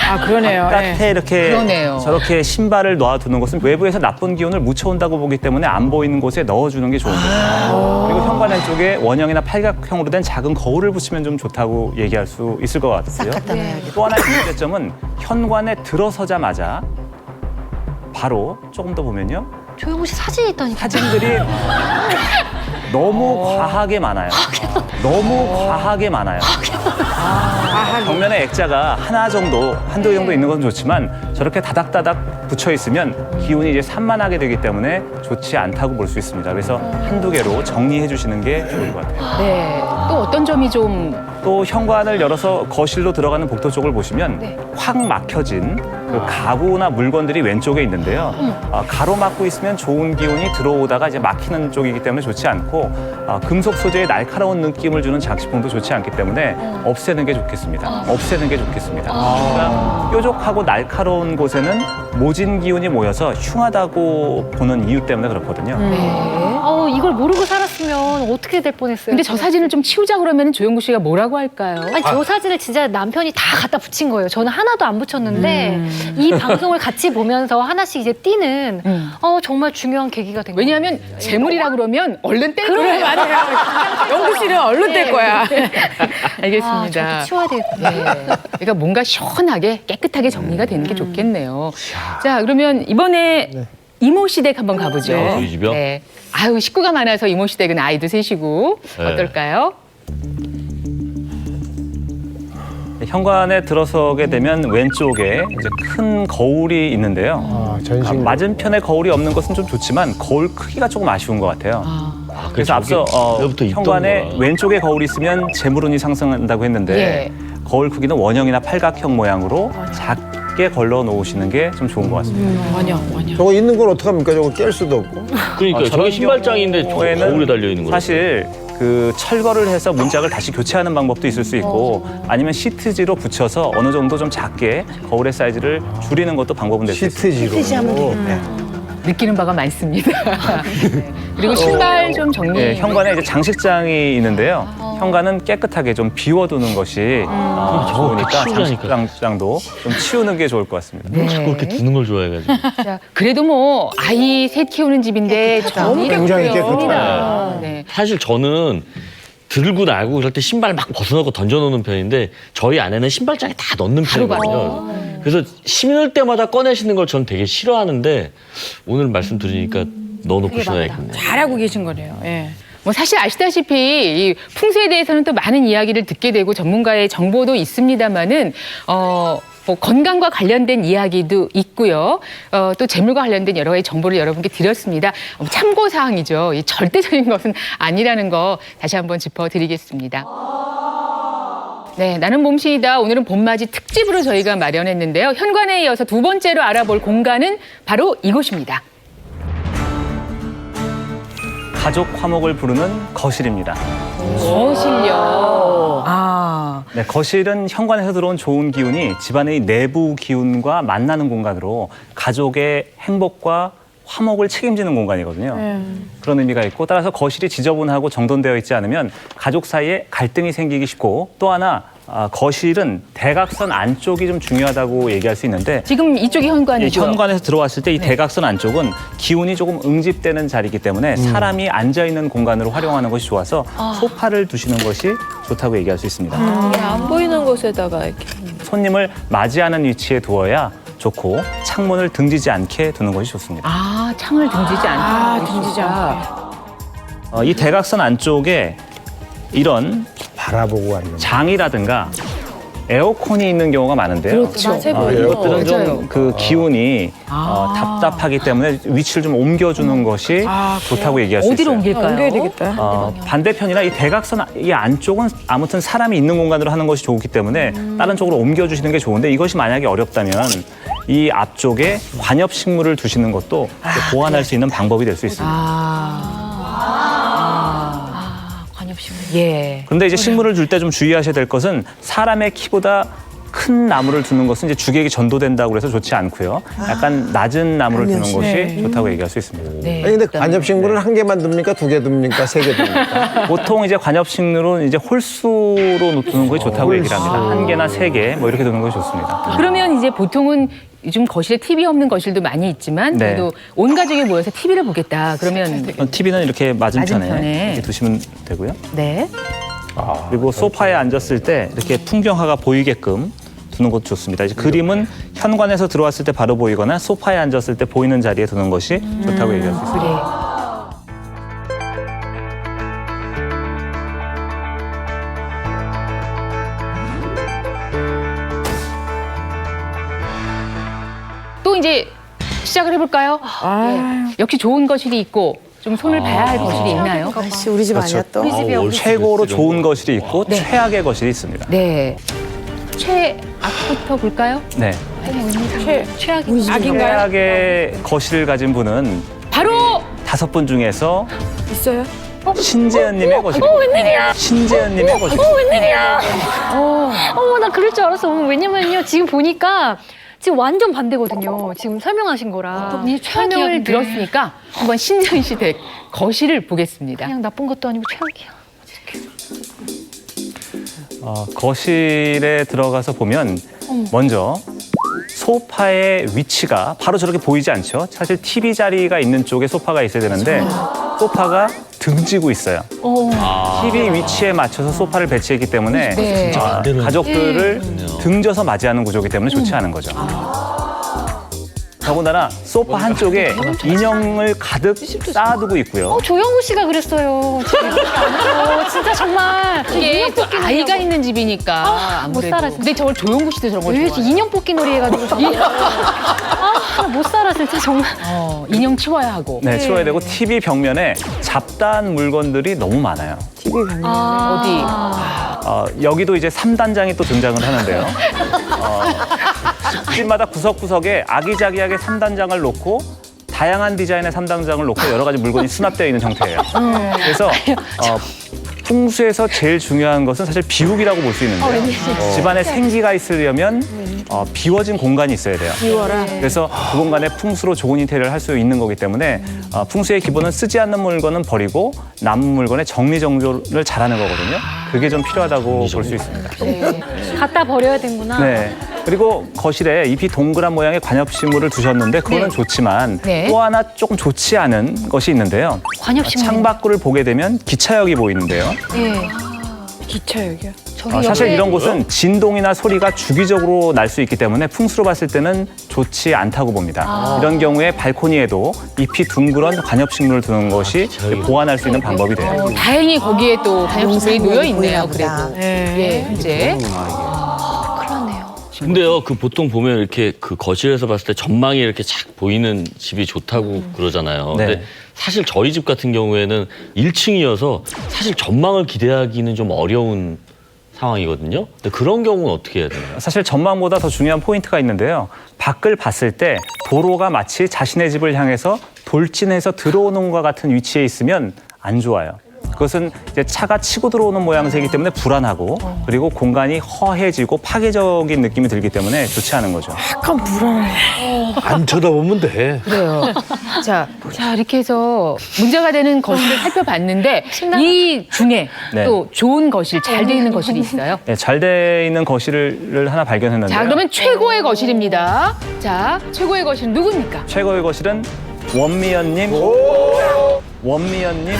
아, 그러네요. 예. 바깥에 이렇게 그러네요. 저렇게 신발을 놔두는 것은 외부에서 나쁜 기운을 묻혀온다고 보기 때문에 안 보이는 곳에 넣어주는 게 좋은 거예요. 그리고 현관 안쪽에 원형이나 팔각형으로 된 작은 거울을 붙이면 좀 좋다고 얘기할 수 있을 것 같고요. 갖다 놔야겠다. 또 하나의 문제점은 현관에 들어서자마자 바로 조금 더 보면요. 조용호 씨 사진이 있다니까. 사진들이 너무 과하게 많아요. 너무 과하게 많아요. 벽면에 액자가 한두 개 정도 있는 건 좋지만 저렇게 다닥다닥 붙여 있으면 기운이 이제 산만하게 되기 때문에 좋지 않다고 볼 수 있습니다. 그래서 한두 개로 정리해 주시는 게 좋을 것 같아요. 네. 또 어떤 점이 좀 또 현관을 열어서 거실로 들어가는 복도 쪽을 보시면 확 막혀진 그 가구나 물건들이 왼쪽에 있는데요. 가로막고 있으면 좋은 기운이 들어오다가 이제 막히는 쪽이기 때문에 좋지 않고 금속 소재의 날카로운 느낌을 주는 장식품도 좋지 않기 때문에 없애는 게 좋겠습니다. 없애는 게 좋겠습니다. 그러니까 뾰족하고 날카로운 곳에는 모진 기운이 모여서 흉하다고 보는 이유 때문에 그렇거든요. 이걸 모르고 살았으면 어떻게 될 뻔했어요. 근데 저 사진을 좀 치우자 그러면 조영구 씨가 뭐라고 할까요? 아니 저 사진을 진짜 남편이 다 갖다 붙인 거예요. 저는 하나도 안 붙였는데 이 방송을 같이 보면서 하나씩 이제 띄는 정말 중요한 계기가 된 거예요. 왜냐하면 재물이라 그러면 얼른 뗄 거예요. 맞아요. 영구 씨는 얼른 될 거야. 알겠습니다. 저도 치워야 되겠구나. 네. 그러니까 뭔가 시원하게 깨끗하게 정리가 되는 게 좋겠네요. 자, 그러면 이번에 이모 시댁 한번 가보죠. 네, 저희 집이요? 네. 아유, 식구가 많아서 이모 시댁은 아이도 셋이고 네. 어떨까요? 현관에 들어서게 되면 왼쪽에 이제 큰 거울이 있는데요. 전신. 맞은편에 거울이 없는 것은 좀 좋지만 거울 크기가 조금 아쉬운 것 같아요. 그래서 앞서 그때부터 있던 현관에 거야. 왼쪽에 거울이 있으면 재물운이 상승한다고 했는데 예. 거울 크기는 원형이나 팔각형 모양으로 작게 걸러 놓으시는 게 좀 좋은 것 같습니다. 원형. 저거 있는 걸 어떡합니까? 저거 깰 수도 없고. 그러니까 저게 저런 신발장인데 저 경우에는 거울에 달려 있는 거예요. 사실 그 철거를 해서 문짝을 다시 교체하는 방법도 있을 수 있고 아니면 시트지로 붙여서 어느 정도 좀 작게 거울의 사이즈를 줄이는 것도 방법은 될 수 있습니다. 시트지로. 느끼는 바가 많습니다. 네. 그리고 신발 좀 정리. 네, 현관에 이제 장식장이 있는데요. 현관은 깨끗하게 좀 비워두는 것이 좋으니까 치우자니까. 장식장도 좀 치우는 게 좋을 것 같습니다. 네. 그렇게 두는 걸 좋아해가지고. 자, 그래도 뭐 아이 셋 키우는 집인데 정리 굉장히 깨끗해요. 네. 사실 저는 들고 나고 이럴 때 신발 막 벗어놓고 던져놓는 편인데 저희 아내는 신발장에 다 넣는 편이거든요. 그래서 신을 때마다 꺼내시는 걸 저는 되게 싫어하는데 오늘 말씀 들으니까 넣어놓고 신어야겠네요. 잘하고 계신 거네요. 예. 뭐 사실 아시다시피 이 풍수에 대해서는 또 많은 이야기를 듣게 되고 전문가의 정보도 있습니다만은 뭐 건강과 관련된 이야기도 있고요. 또 재물과 관련된 여러 가지 정보를 여러분께 드렸습니다. 참고 사항이죠. 이 절대적인 것은 아니라는 거 다시 한번 짚어드리겠습니다. 네, 나는 몸신이다. 오늘은 봄맞이 특집으로 저희가 마련했는데요. 현관에 이어서 두 번째로 알아볼 공간은 바로 이곳입니다. 가족 화목을 부르는 거실입니다. 거실요. 네, 거실은 현관에서 들어온 좋은 기운이 집안의 내부 기운과 만나는 공간으로 가족의 행복과 화목을 책임지는 공간이거든요. 그런 의미가 있고 따라서 거실이 지저분하고 정돈되어 있지 않으면 가족 사이에 갈등이 생기기 쉽고 또 하나 거실은 대각선 안쪽이 좀 중요하다고 얘기할 수 있는데 지금 이쪽이 이 현관이죠. 현관에서 들어왔을 때 이 대각선 안쪽은 기운이 조금 응집되는 자리이기 때문에 사람이 앉아있는 공간으로 활용하는 것이 좋아서 소파를 두시는 것이 좋다고 얘기할 수 있습니다. 안 보이는 곳에다가 이렇게. 손님을 맞이하는 위치에 두어야 좋고 창문을 등지지 않게 두는 것이 좋습니다. 아, 창을 등지지 않다. 등지지 않게. 이 대각선 안쪽에 이런 바라보고 앉는. 장이라든가 에어컨이 있는 경우가 많은데요. 그렇죠. 이것들은 좀 맞아요. 그 기운이 답답하기 때문에 위치를 좀 옮겨주는 것이 좋다고 얘기할 수 어디로 있어요. 옮길까요? 옮겨야 되겠다. 반대편이나 이 대각선 이 안쪽은 아무튼 사람이 있는 공간으로 하는 것이 좋기 때문에 다른 쪽으로 옮겨주시는 게 좋은데 이것이 만약에 어렵다면 이 앞쪽에 관엽식물을 두시는 것도 보완할 수 있는 방법이 될 수 있습니다. 예. 그런데 이제 식물을 줄 때 좀 주의하셔야 될 것은 사람의 키보다 큰 나무를 두는 것은 이제 주객이 전도된다고 해서 좋지 않고요. 약간 낮은 나무를 두는 것이 좋다고 얘기할 수 있습니다. 네. 아니, 근데 관엽식물은 한 개만 둡니까? 두 개 둡니까? 세 개 둡니까? 보통 이제 관엽식물은 이제 홀수로 두는 것이 좋다고 얘기를 합니다. 한 개나 세 개 뭐 이렇게 두는 것이 좋습니다. 그러면 이제 보통은 요즘 거실에 TV 없는 거실도 많이 있지만 네. 그래도 온 가족이 모여서 TV를 보겠다. 그러면 TV는 이렇게 맞은편에 맞은편에. 이렇게 두시면 되고요. 네. 그리고 소파에 앉았을 때 이렇게 풍경화가 보이게끔 두는 것도 좋습니다. 이제 그림은 현관에서 들어왔을 때 바로 보이거나 소파에 앉았을 때 보이는 자리에 두는 것이 좋다고 얘기할 수 있습니다. 그래. 또 이제 시작을 해볼까요? 네. 역시 좋은 거실이 있고 좀 손을 봐야 할 거실이 있나요? 아씨 우리 집 아니야 또. 우리 집이야. 우리 집. 최고로 좋은 거실이 있고 최악의 거실이 있습니다. 네. 최악부터 볼까요? 네. 최악인가요? 최악의 거실을 가진 분은 바로 5분 중에서 있어요? 신재현님의 거실입니다. 웬일이야? 신재현님의 거실입니다. 웬일이야? 어머, 나 그럴 줄 알았어. 왜냐면요, 지금 보니까 지금 완전 반대거든요. 지금 설명하신 거랑. 설명을 들었으니까 한번 신재현 씨 댁 거실을 보겠습니다. 그냥 나쁜 것도 아니고 최악이야. 거실에 들어가서 보면 먼저 소파의 위치가 바로 저렇게 보이지 않죠? 사실 TV 자리가 있는 쪽에 소파가 있어야 되는데 소파가 등지고 있어요. TV 위치에 맞춰서 소파를 배치했기 때문에 네. 가족들을 등져서 맞이하는 구조이기 때문에 좋지 않은 거죠. 더군다나 소파 한쪽에 인형을 가득 쌓아두고 있고요. 조영구 씨가 그랬어요. 진짜 정말 이게 인형 또 뽑기 아이가 놀이하고. 있는 집이니까 못 아무래도. 살아, 진짜. 근데 저걸 조용구 씨도 저런 걸 왜 좋아해요. 인형 뽑기 놀이 해가지고 정말 못 살아 진짜 정말. 인형 치워야 하고. 네, 치워야 되고 TV 벽면에 잡다한 물건들이 너무 많아요. TV 방에. 어디? 여기도 이제 3단장이 또 등장을 하는데요. 집마다 구석구석에 아기자기하게 3단장을 놓고 다양한 디자인의 3단장을 놓고 여러 가지 물건이 수납되어 있는 형태예요. 그래서 풍수에서 제일 중요한 것은 사실 비우기라고 볼 수 있는데요. 집안에 생기가 있으려면 비워진 공간이 있어야 돼요. 그래서 그 공간에 풍수로 좋은 인테리어를 할 수 있는 거기 때문에 풍수의 기본은 쓰지 않는 물건은 버리고 남은 물건의 정리정돈을 잘하는 거거든요. 그게 좀 필요하다고 볼 수 있습니다. 갖다 버려야 되는구나. 네. 그리고 거실에 잎이 동그란 모양의 관엽식물을 두셨는데 그거는 좋지만 또 하나 조금 좋지 않은 것이 있는데요. 관엽식물. 창밖을 보게 되면 기차역이 보이는데요. 네. 기차역이요? 사실 옆에 이런 곳은 진동이나 소리가 주기적으로 날 수 있기 때문에 풍수로 봤을 때는 좋지 않다고 봅니다. 이런 경우에 발코니에도 잎이 둥그런 관엽식물을 두는 것이 보완할 수 있는 방법이 돼요. 다행히 거기에 또 관엽식물이 놓여 있네요. 보이나 그래도. 예, 현재. 그러네요. 근데요, 그 보통 보면 이렇게 그 거실에서 봤을 때 전망이 이렇게 착 보이는 집이 좋다고 그러잖아요. 네. 근데 사실 저희 집 같은 경우에는 1층이어서 사실 전망을 기대하기는 좀 어려운 상황이거든요. 근데 그런 경우는 어떻게 해야 되나요? 사실 전망보다 더 중요한 포인트가 있는데요. 밖을 봤을 때 도로가 마치 자신의 집을 향해서 돌진해서 들어오는 것과 같은 위치에 있으면 안 좋아요. 그것은 이제 차가 치고 들어오는 모양새이기 때문에 불안하고 그리고 공간이 허해지고 파괴적인 느낌이 들기 때문에 좋지 않은 거죠. 약간 불안해. 안 쳐다보면 돼. 그래요. 자, 이렇게 해서 문제가 되는 거실을 살펴봤는데 이 중에 네. 또 좋은 거실, 잘 돼 있는 거실이 있어요. 네, 잘 돼 있는 거실을 하나 발견했는데요. 자, 그러면 최고의 거실입니다. 자, 최고의 거실은 누굽니까? 최고의 거실은 원미연님. 원미연님.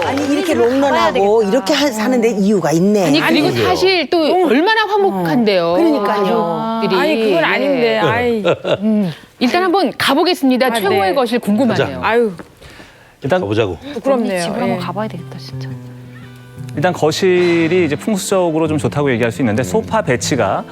아니 이렇게 롱런하고 이렇게 사는데 이유가 있네. 아니, 그리고 사실 또 얼마나 화목한데요. 그러니까요. 가족들이. 아니 그건 아닌데. 아이. 일단 한번 가보겠습니다. 최고의 네. 거실 궁금하네요. 아유 일단 가보자고. 부끄럽네요. 집을 예. 한번 가봐야 되겠다 진짜. 일단 거실이 이제 풍수적으로 좀 좋다고 얘기할 수 있는데 소파 배치가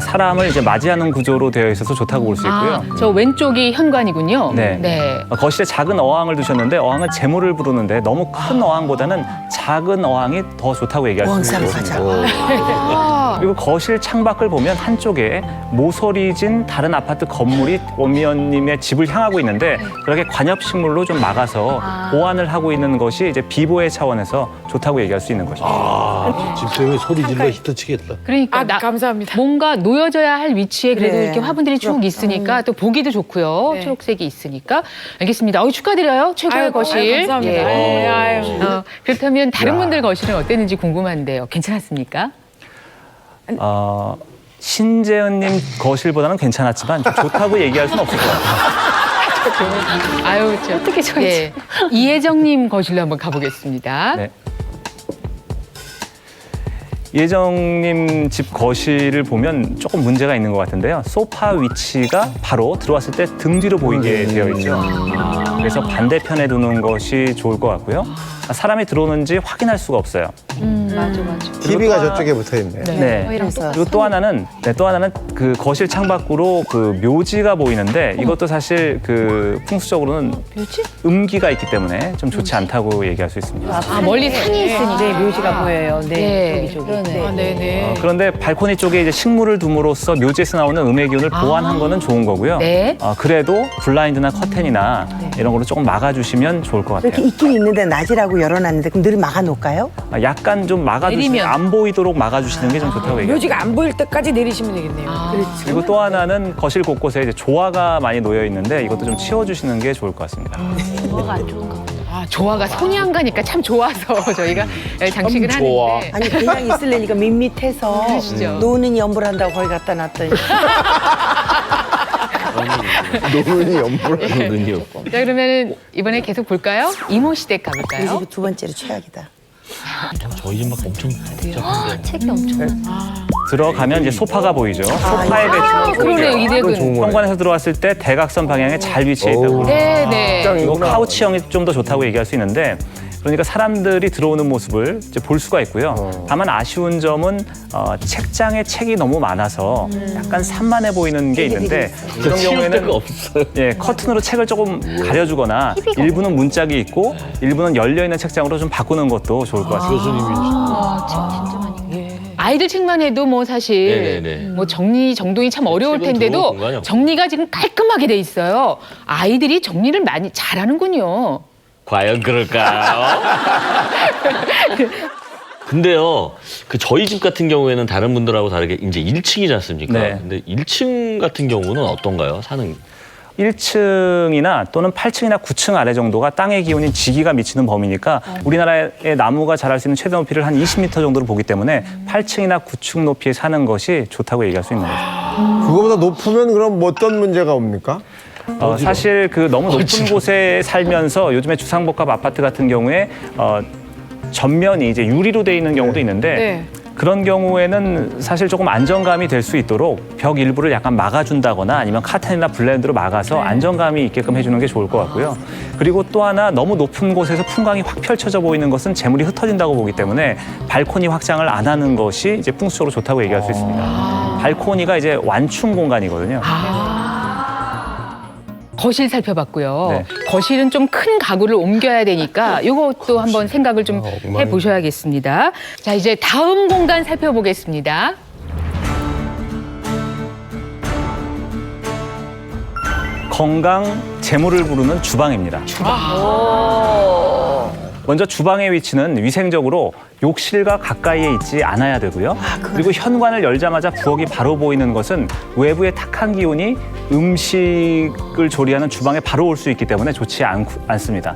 사람을 이제 맞이하는 구조로 되어 있어서 좋다고 볼 수 있고요. 저 왼쪽이 현관이군요. 네. 거실에 작은 어항을 두셨는데 어항은 재물을 부르는데 너무 큰 어항보다는 작은 어항이 더 좋다고 얘기할 수 어항 있고 가자. 그리고 거실 창밖을 보면 한쪽에 모서리진 다른 아파트 건물이 원미연님의 집을 향하고 있는데 그렇게 관엽식물로 좀 막아서 보완을 하고 있는 것이 이제 비보의 차원에서 좋다고 얘기할 수 있는 것입니다. 집사람이 소리 질러 히터치겠다. 그러니까 아, 감사합니다. 뭔가 놓여져야 할 위치에 그래도 그래. 이렇게 화분들이 쭉 있으니까 또 보기도 좋고요. 네. 초록색이 있으니까. 알겠습니다. 축하드려요. 최고의 아유, 거실. 아유, 감사합니다. 예. 아유. 그렇다면 다른 분들 거실은 어땠는지 궁금한데요. 괜찮았습니까? 신재은님 거실보다는 괜찮았지만 좀 좋다고 얘기할 수는 없을 것 같아요. 아유, 어떻게 저희 예. 이혜정님 거실로 한번 가보겠습니다. 네. 예정님 집 거실을 보면 조금 문제가 있는 것 같은데요. 소파 위치가 바로 들어왔을 때 등 뒤로 보이게 되어 있죠. 그래서 반대편에 두는 것이 좋을 것 같고요. 사람이 들어오는지 확인할 수가 없어요. 맞아. TV가 저쪽에 붙어 있네. 네. 그래서 그리고 또 하나는 그 거실 창밖으로 그 묘지가 보이는데 이것도 사실 그 풍수적으로는 음기가 있기 때문에 좀 좋지 않다고 얘기할 수 있습니다. 멀리 산이 있으니까. 네, 묘지가 보여요. 네, 저기. 아, 네네. 그런데 발코니 쪽에 이제 식물을 둠으로써 묘지에서 나오는 음의 기운을 보완한 거는 좋은 거고요. 네. 그래도 블라인드나 커튼이나 이런 걸로 조금 막아주시면 좋을 것 이렇게 같아요. 있긴 있는데 낮이라고 열어놨는데 그럼 늘 막아놓을까요? 약간 좀 막아주시면 내리면. 안 보이도록 막아주시는 게 좀 좋다고 얘기해요. 묘지가 안 보일 때까지 내리시면 되겠네요. 그리고 또 하나는 거실 곳곳에 이제 조화가 많이 놓여 있는데 이것도 좀 치워주시는 게 좋을 것 같습니다. 뭐가 안 좋은가 보다. 조화가 손이 안 가니까 참 좋아서 저희가 장식을 좋아. 하는데. 아니 그냥 있을래니까 밋밋해서 그러시죠. 노는이 연불한다고 거기 갖다 놨더니 노는이 연불. 눈이요. 자, 그러면 이번에 계속 볼까요? 이모 시댁 가볼까요? 두 번째로 최악이다. 저희 집 막 엄청 복잡한데. 책이 엄청 많아. 들어가면 이제 소파가 보이죠. 소파에 배치는 그러네요. 이 덱은. 현관에서 들어왔을 때 대각선 방향에 잘 위치해 있다고. 네네. 그리고 카우치형이 좀 더 좋다고 얘기할 수 있는데 그러니까 사람들이 들어오는 모습을 이제 볼 수가 있고요. 다만 아쉬운 점은 책장에 책이 너무 많아서 약간 산만해 보이는 게 있는데 그런 경우에는 예, 커튼으로 책을 조금 가려주거나 일부는 문짝이 있고 일부는 열려있는 책장으로 좀 바꾸는 것도 좋을 것 같습니다. 책 진짜 많이. 아이들 책만 해도 뭐 사실 네네네. 뭐 정동이 참 어려울 책은 텐데도 들어올 공간이 없어요. 정리가 지금 깔끔하게 돼 있어요. 아이들이 정리를 많이 잘하는군요. 과연 그럴까요? 근데요, 그 저희 집 같은 경우에는 다른 분들하고 다르게 이제 1층이지 않습니까? 네. 근데 1층 같은 경우는 어떤가요? 사는 1층이나 또는 8층이나 9층 아래 정도가 땅의 기온인 지기가 미치는 범위니까 우리나라의 나무가 자랄 수 있는 최대 높이를 한 20m 정도로 보기 때문에 8층이나 9층 높이에 사는 것이 좋다고 얘기할 수 있는 거죠. 그거보다 높으면 그럼 어떤 문제가 옵니까? 사실 그 너무 높은 곳에 살면서 요즘에 주상복합 아파트 같은 경우에 전면이 이제 유리로 돼 있는 경우도 있는데 네. 그런 경우에는 사실 조금 안정감이 될 수 있도록 벽 일부를 약간 막아준다거나 아니면 카텐이나 블랜드로 막아서 안정감이 있게끔 해주는 게 좋을 것 같고요. 그리고 또 하나 너무 높은 곳에서 풍광이 확 펼쳐져 보이는 것은 재물이 흩어진다고 보기 때문에 발코니 확장을 안 하는 것이 이제 풍수적으로 좋다고 얘기할 수 있습니다. 발코니가 이제 완충 공간이거든요. 거실 살펴봤고요. 네. 거실은 좀 큰 가구를 옮겨야 되니까 이것도 한번 생각을 좀 해보셔야겠습니다. 자, 이제 다음 공간 살펴보겠습니다. 건강, 재물을 부르는 주방입니다. 먼저 주방의 위치는 위생적으로 욕실과 가까이에 있지 않아야 되고요. 그리고 현관을 열자마자 부엌이 바로 보이는 것은 외부의 탁한 기운이 음식을 조리하는 주방에 바로 올 수 있기 때문에 좋지 않습니다.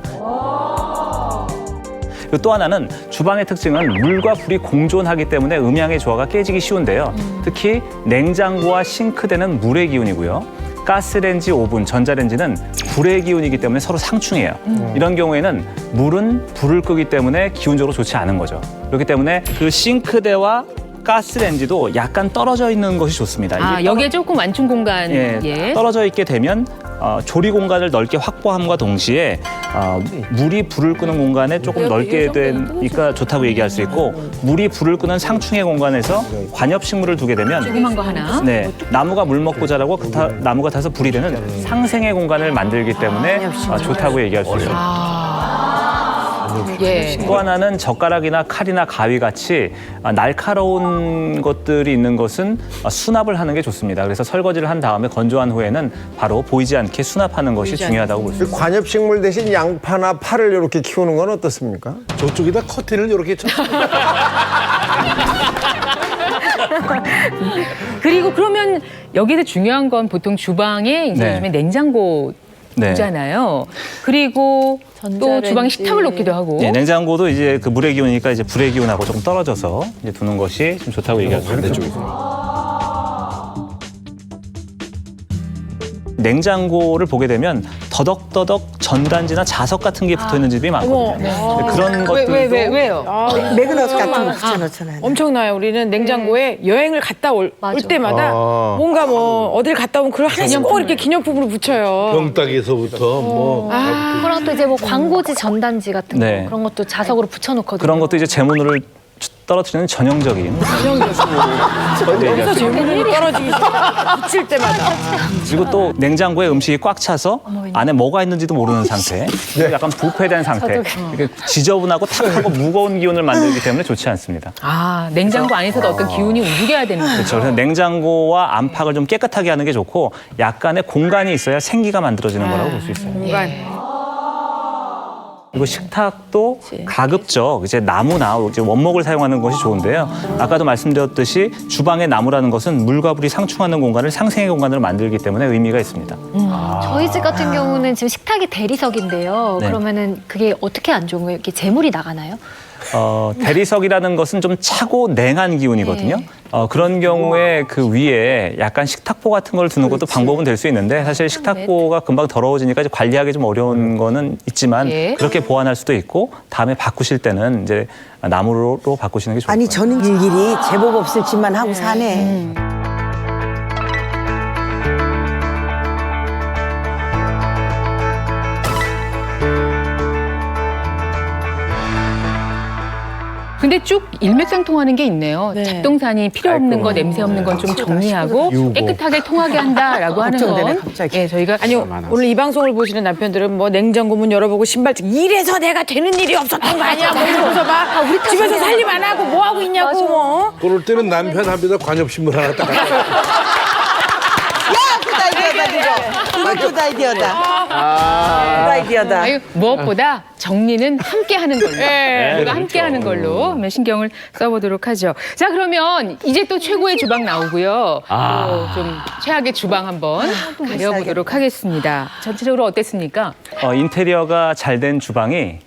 그리고 또 하나는 주방의 특징은 물과 불이 공존하기 때문에 음양의 조화가 깨지기 쉬운데요. 특히 냉장고와 싱크대는 물의 기운이고요. 가스레인지, 오븐, 전자레인지는 불의 기운이기 때문에 서로 상충해요. 이런 경우에는 물은 불을 끄기 때문에 기운적으로 좋지 않은 거죠. 그렇기 때문에 그 싱크대와 가스레인지도 약간 떨어져 있는 것이 좋습니다. 이게 여기에 조금 완충 공간. 떨어져 있게 되면 조리 공간을 넓게 확보함과 동시에 물이 불을 끄는 공간에 조금 넓게 되니까 좋다고 얘기할 수 있고 물이 불을 끄는 상충의 공간에서 관엽식물을 두게 되면 조그만 거 하나. 네, 나무가 물 먹고 자라고 나무가 타서 불이 되는 상생의 공간을 만들기 때문에 좋다고 얘기할 수 있습니다. 예. 또 하나는 젓가락이나 칼이나 가위 같이 날카로운 것들이 있는 것은 수납을 하는 게 좋습니다. 그래서 설거지를 한 다음에 건조한 후에는 바로 보이지 않게 수납하는 것이 중요하다고 볼 수 있습니다. 관엽식물 대신 양파나 파를 이렇게 키우는 건 어떻습니까? 저쪽에다 커튼을 이렇게 쳤어요. 그리고 그러면 여기서 중요한 건 보통 주방에 이제 네. 요즘에 냉장고 잖아요. 그리고 또 전자레인지. 주방에 식탁을 놓기도 하고. 네, 냉장고도 이제 그 물의 기운이니까 이제 불의 기운하고 조금 떨어져서 이제 두는 것이 좀 좋다고 얘기할 수 있습니다. 냉장고를 보게 되면 더덕더덕 전단지나 자석 같은 게 붙어 있는 집이 많거든요. 그런 것들도 왜요? 매그너스 같은 거 붙여놓잖아요. 엄청나요. 우리는 냉장고에 여행을 갔다 올 때마다 뭔가 뭐 어딜 갔다 오면 그걸 하나씩 꼭 이렇게 기념품으로 붙여요. 병따개에서부터 뭐 그런 것도 이제 뭐 광고지 전단지 같은 거 네. 그런 것도 자석으로 붙여놓거든요. 그런 것도 이제 재물을 떨어뜨리는 전형적인 여기서 재물이 떨어지기 붙일 때마다. 그리고 또 냉장고에 음식이 꽉 차서 안에 뭐가 있는지도 모르는 상태, 약간 부패된 상태, 이렇게 지저분하고 탁하고 무거운 기운을 만들기 때문에 좋지 않습니다. 냉장고 안에서도 어떤 기운이 움직여야 되는 거죠. 그렇죠. 그래서 냉장고와 안팎을 좀 깨끗하게 하는 게 좋고 약간의 공간이 있어야 생기가 만들어지는 거라고 볼 수 있어요. 공간. 그리고 식탁도 가급적 이제 나무나 이제 원목을 사용하는 것이 좋은데요. 아까도 말씀드렸듯이 주방의 나무라는 것은 물과 불이 상충하는 공간을 상생의 공간으로 만들기 때문에 의미가 있습니다. 저희 집 같은 경우는 지금 식탁이 대리석인데요. 네. 그러면은 그게 어떻게 안 좋은 거예요? 이렇게 재물이 나가나요? 대리석이라는 것은 좀 차고 냉한 기운이거든요. 그런 경우에 그 위에 약간 식탁보 같은 걸 두는 것도 방법은 될 수 있는데 사실 식탁보가 금방 더러워지니까 이제 관리하기 좀 어려운 거는 있지만 예. 그렇게 보완할 수도 있고 다음에 바꾸실 때는 이제 나무로 바꾸시는 게 좋을 아니 거예요. 저는 일일이 제법 없을 짓만 하고 사네. 근데 쭉 일맥상통하는 게 있네요. 잡동사니 필요 없는 거, 냄새 없는 건 좀 정리하고 깨끗하게 통하게 한다라고 하는 걱정되네, 건. 갑자기. 예, 저희가 아니요, 오늘 이 방송을 보시는 남편들은 뭐 냉장고 문 열어보고 신발 이래서 내가 되는 일이 없었던 거 아니야? 뭐 이러면서 막 우리 집에서 살림 안 하고 뭐 하고 있냐고 뭐. 그럴 때는 남편 앞에다 관엽신문 하나 딱 갖다 굿 아이디어다. 굿 아이디어다. 아유, 무엇보다 정리는 함께 하는 걸로. 우리가 함께 하는 걸로 한번 신경을 써보도록 하죠. 자, 그러면 이제 또 최고의 주방 나오고요. 또 좀 최악의 주방 한번 가려보도록 하겠습니다. 전체적으로 어땠습니까? 인테리어가 잘 된 주방이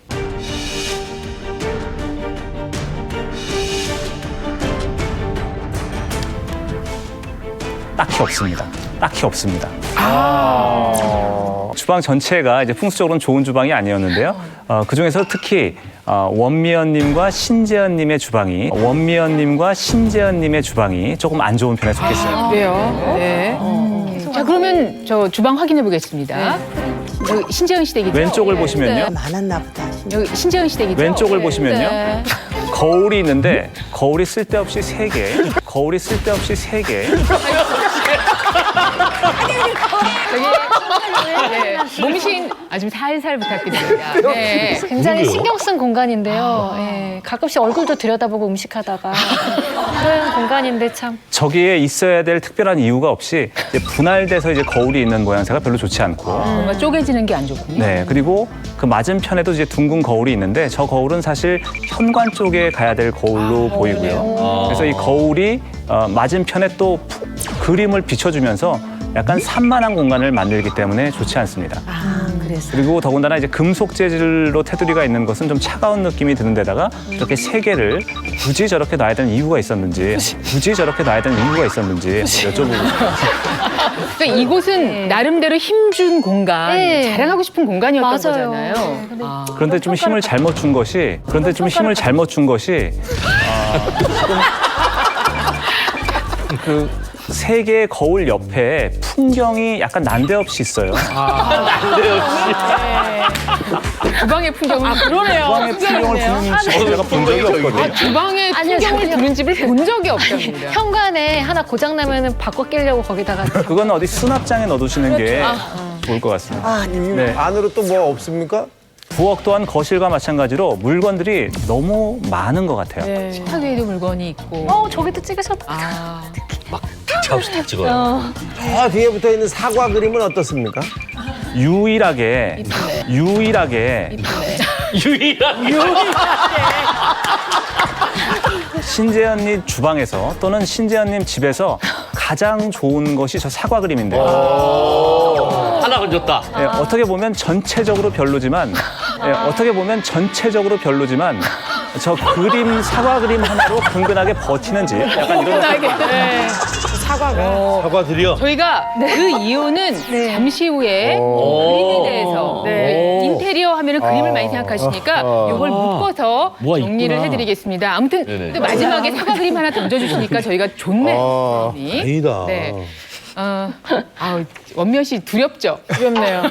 딱히 없습니다. 딱히 없습니다. 주방 전체가 이제 풍수적으로는 좋은 주방이 아니었는데요. 그 중에서 특히 원미연님과 신재현님의 주방이 조금 안 좋은 편에 속해 있어요. 그래요. 네. 자, 그러면 저 주방 확인해 보겠습니다. 여기 신재현 씨 댁이죠? 왼쪽을 보시면요. 많았나 보다. 여기 신재현 씨 댁이죠? 왼쪽을 보시면요. 거울이 있는데 거울이 쓸데없이 3개. 네, 몸신 좀 살살 부탁드립니다. 네. 굉장히 신경 쓴 공간인데요. 예, 가끔씩 얼굴도 들여다보고 음식하다가 그런 공간인데 참. 저기에 있어야 될 특별한 이유가 없이 이제 분할돼서 이제 거울이 있는 모양새가 별로 좋지 않고. 뭔가 쪼개지는 게 안 좋군요. 네, 그리고 그 맞은편에도 이제 둥근 거울이 있는데 저 거울은 사실 현관 쪽에 가야 될 거울로 보이고요. 그래서 이 거울이 맞은편에 또 그림을 비춰주면서 약간 산만한 공간을 만들기 때문에 좋지 않습니다. 그래서. 그리고 더군다나 이제 금속 재질로 테두리가 있는 것은 좀 차가운 느낌이 드는 데다가 이렇게 3개를 굳이 저렇게 놔야 되는 이유가 있었는지 여쭤보고 싶어요. 그러니까 이곳은 나름대로 힘준 공간, 네. 자랑하고 싶은 공간이었던 맞아요. 거잖아요. 네, 근데 그런데 좀 힘을 잘못 준 것이 그 3개의 거울 옆에 풍경이 약간 난데없이 있어요. 주방의 풍경은 그러네요. 주방의 풍경을 보는 집을 제가 본 적이 없거든요. 주방의 아니요, 풍경을 저기요. 두는 집을 본 적이 없답니다. 현관에 하나 고장 나면은 바꿔 끼려고 거기다가 그건 어디 수납장에 넣어두시는 게 좋을 것 같습니다. 네. 안으로 또 뭐 없습니까? 부엌 또한 거실과 마찬가지로 물건들이 너무 많은 것 같아요. 식탁 위에도 물건이 있고. 저기도 찍으셨다. 차 없이 다 찍어요. 저 뒤에 붙어 있는 사과 그림은 어떻습니까? 유일하게 신재현님 주방에서 또는 신재현님 집에서 가장 좋은 것이 저 사과 그림인데요. 하나 건졌다. 예, 어떻게 보면 전체적으로 별로지만 저 그림 사과 그림 하나로 근근하게 버티는지 약간 이런 사과 드려. 저희가 그 이유는 잠시 후에 그림에 대해서 인테리어 하면은 그림을 많이 생각하시니까 이걸 묶어서 뭐가 정리를 있구나. 해드리겠습니다. 아무튼 네네. 또 마지막에 사과 그림 하나 던져주시니까 저희가 좋네요. 그림이. 다행이다. 네. 원미연 씨 두렵죠? 두렵네요.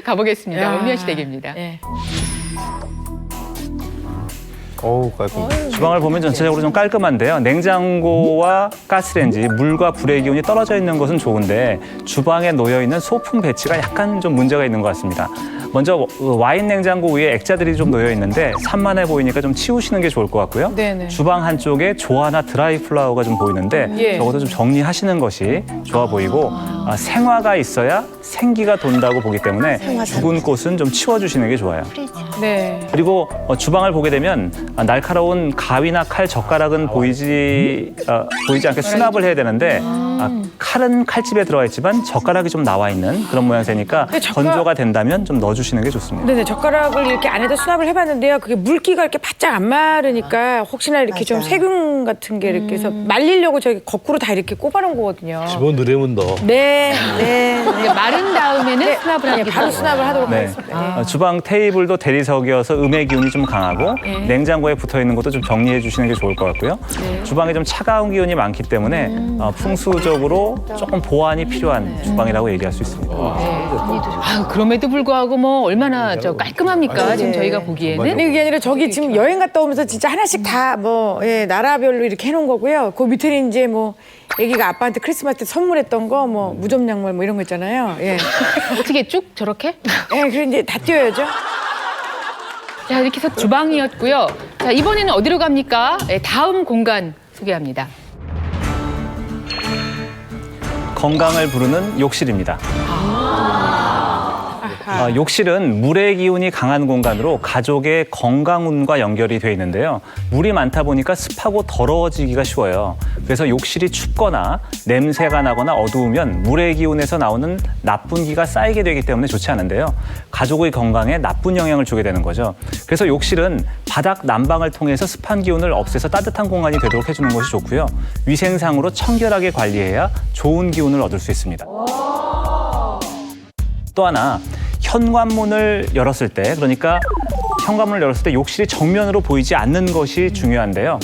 가보겠습니다. 야. 원미연 씨 댁입니다. 네. 어우, 깔끔. 주방을 보면 전체적으로 좀 깔끔한데요. 냉장고와 가스레인지, 물과 불의 기운이 떨어져 있는 것은 좋은데 주방에 놓여 있는 소품 배치가 약간 좀 문제가 있는 것 같습니다. 먼저 와인 냉장고 위에 액자들이 좀 놓여 있는데 산만해 보이니까 좀 치우시는 게 좋을 것 같고요. 네네. 주방 한쪽에 조화나 드라이 플라워가 좀 보이는데 예. 적어도 좀 정리하시는 것이 좋아 보이고 생화가 있어야 생기가 돈다고 보기 때문에 죽은 꽃은 좀 치워주시는 게 좋아요. 네. 그리고 주방을 보게 되면 날카로운 가위나 칼, 젓가락은 보이지 않게 수납을 해야 되는데 칼은 칼집에 들어가 있지만 젓가락이 좀 나와 있는 그런 모양새니까 건조가 된다면 좀 넣어주시는 게 좋습니다. 네네, 젓가락을 이렇게 안에다 수납을 해봤는데요. 그게 물기가 이렇게 바짝 안 마르니까 혹시나 이렇게 좀 세균 같은 게 이렇게 해서 말리려고 저기 거꾸로 다 이렇게 꼽아놓은 거거든요. 집어넣으면 넣어. 네. 이제 마른 다음에는 수납을 하는 게 바로 수납을 하도록 네. 하겠습니다. 주방 테이블도 대리석이어서 음의 기운이 좀 강하고 냉장고에 붙어 있는 것도 좀 정리해 주시는 게 좋을 것 같고요. 주방에 좀 차가운 기운이 많기 때문에 풍수적으로 조금 보완이 필요한 주방이라고 얘기할 수 있습니다. 그럼에도 불구하고 뭐 얼마나 깔끔합니까? 지금 저희가 보기에는. 근데 그게 아니라 저기 지금 여행 갔다 오면서 진짜 하나씩 다 뭐 나라별로 이렇게 해놓은 거고요. 그 밑에는 이제 뭐 애기가 아빠한테 크리스마스 때 선물했던 거 뭐 무좀 양말 뭐 이런 거 있잖아요. 예. 어떻게 쭉 저렇게? 예, 그래 이제 다 띄워야죠. 자, 이렇게 해서 주방이었고요. 자, 이번에는 어디로 갑니까? 다음 공간 소개합니다. 건강을 부르는 욕실입니다. 욕실은 물의 기운이 강한 공간으로 가족의 건강운과 연결이 돼 있는데요. 물이 많다 보니까 습하고 더러워지기가 쉬워요. 그래서 욕실이 춥거나 냄새가 나거나 어두우면 물의 기운에서 나오는 나쁜 기가 쌓이게 되기 때문에 좋지 않은데요. 가족의 건강에 나쁜 영향을 주게 되는 거죠. 그래서 욕실은 바닥 난방을 통해서 습한 기운을 없애서 따뜻한 공간이 되도록 해주는 것이 좋고요. 위생상으로 청결하게 관리해야 좋은 기운을 얻을 수 있습니다. 또 하나, 현관문을 열었을 때, 그러니까 현관문을 열었을 때 욕실이 정면으로 보이지 않는 것이 중요한데요.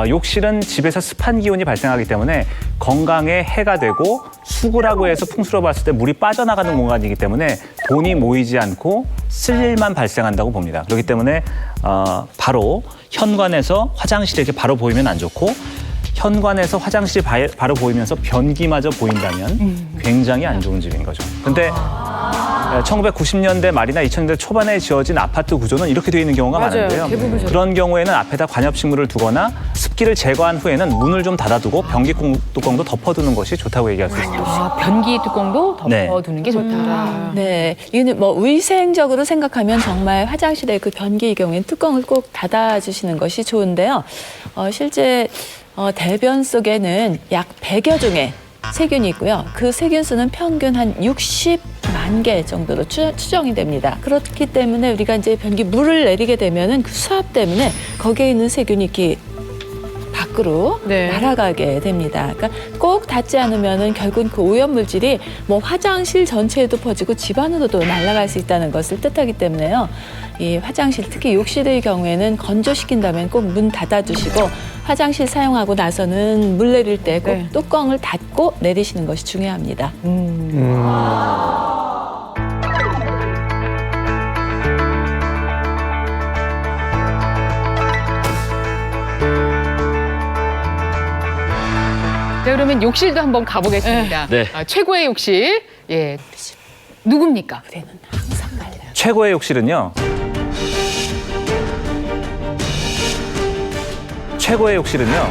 욕실은 집에서 습한 기운이 발생하기 때문에 건강에 해가 되고 수구라고 해서 풍수로 봤을 때 물이 빠져나가는 공간이기 때문에 돈이 모이지 않고 쓸 일만 발생한다고 봅니다. 그렇기 때문에 바로 현관에서 화장실이 이렇게 바로 보이면 안 좋고 현관에서 화장실이 바로 보이면서 변기마저 보인다면 굉장히 안 좋은 집인 거죠. 근데 1990년대 말이나 2000년대 초반에 지어진 아파트 구조는 이렇게 되어 있는 경우가 맞아요. 많은데요. 대부분 그런 경우에는 앞에다 관엽식물을 두거나 습기를 제거한 후에는 문을 좀 닫아두고 변기 뚜껑도 덮어두는 것이 좋다고 얘기할 수 있습니다. 변기 뚜껑도 덮어두는 게 좋다. 네, 이거는 뭐 위생적으로 생각하면 정말 화장실의 그 변기의 경우에는 뚜껑을 꼭 닫아주시는 것이 좋은데요. 실제 대변 속에는 약 100여 종의 세균이 있고요. 그 세균 수는 평균 한 60만 개 정도로 추정이 됩니다. 그렇기 때문에 우리가 이제 변기 물을 내리게 되면은 그 수압 때문에 거기에 있는 세균이 이렇게 밖으로 날아가게 됩니다. 그러니까 꼭 닿지 않으면은 결국은 그 오염 물질이 뭐 화장실 전체에도 퍼지고 집 안으로도 날아갈 수 있다는 것을 뜻하기 때문에요. 이 화장실, 특히 욕실의 경우에는 건조시킨다면 꼭 문 닫아주시고 화장실 사용하고 나서는 물 내릴 때 꼭 뚜껑을 닫고 내리시는 것이 중요합니다. 자, 그러면 욕실도 한번 가보겠습니다. 네. 최고의 욕실. 누굽니까? 최고의 욕실은요. 최고의 욕실은요.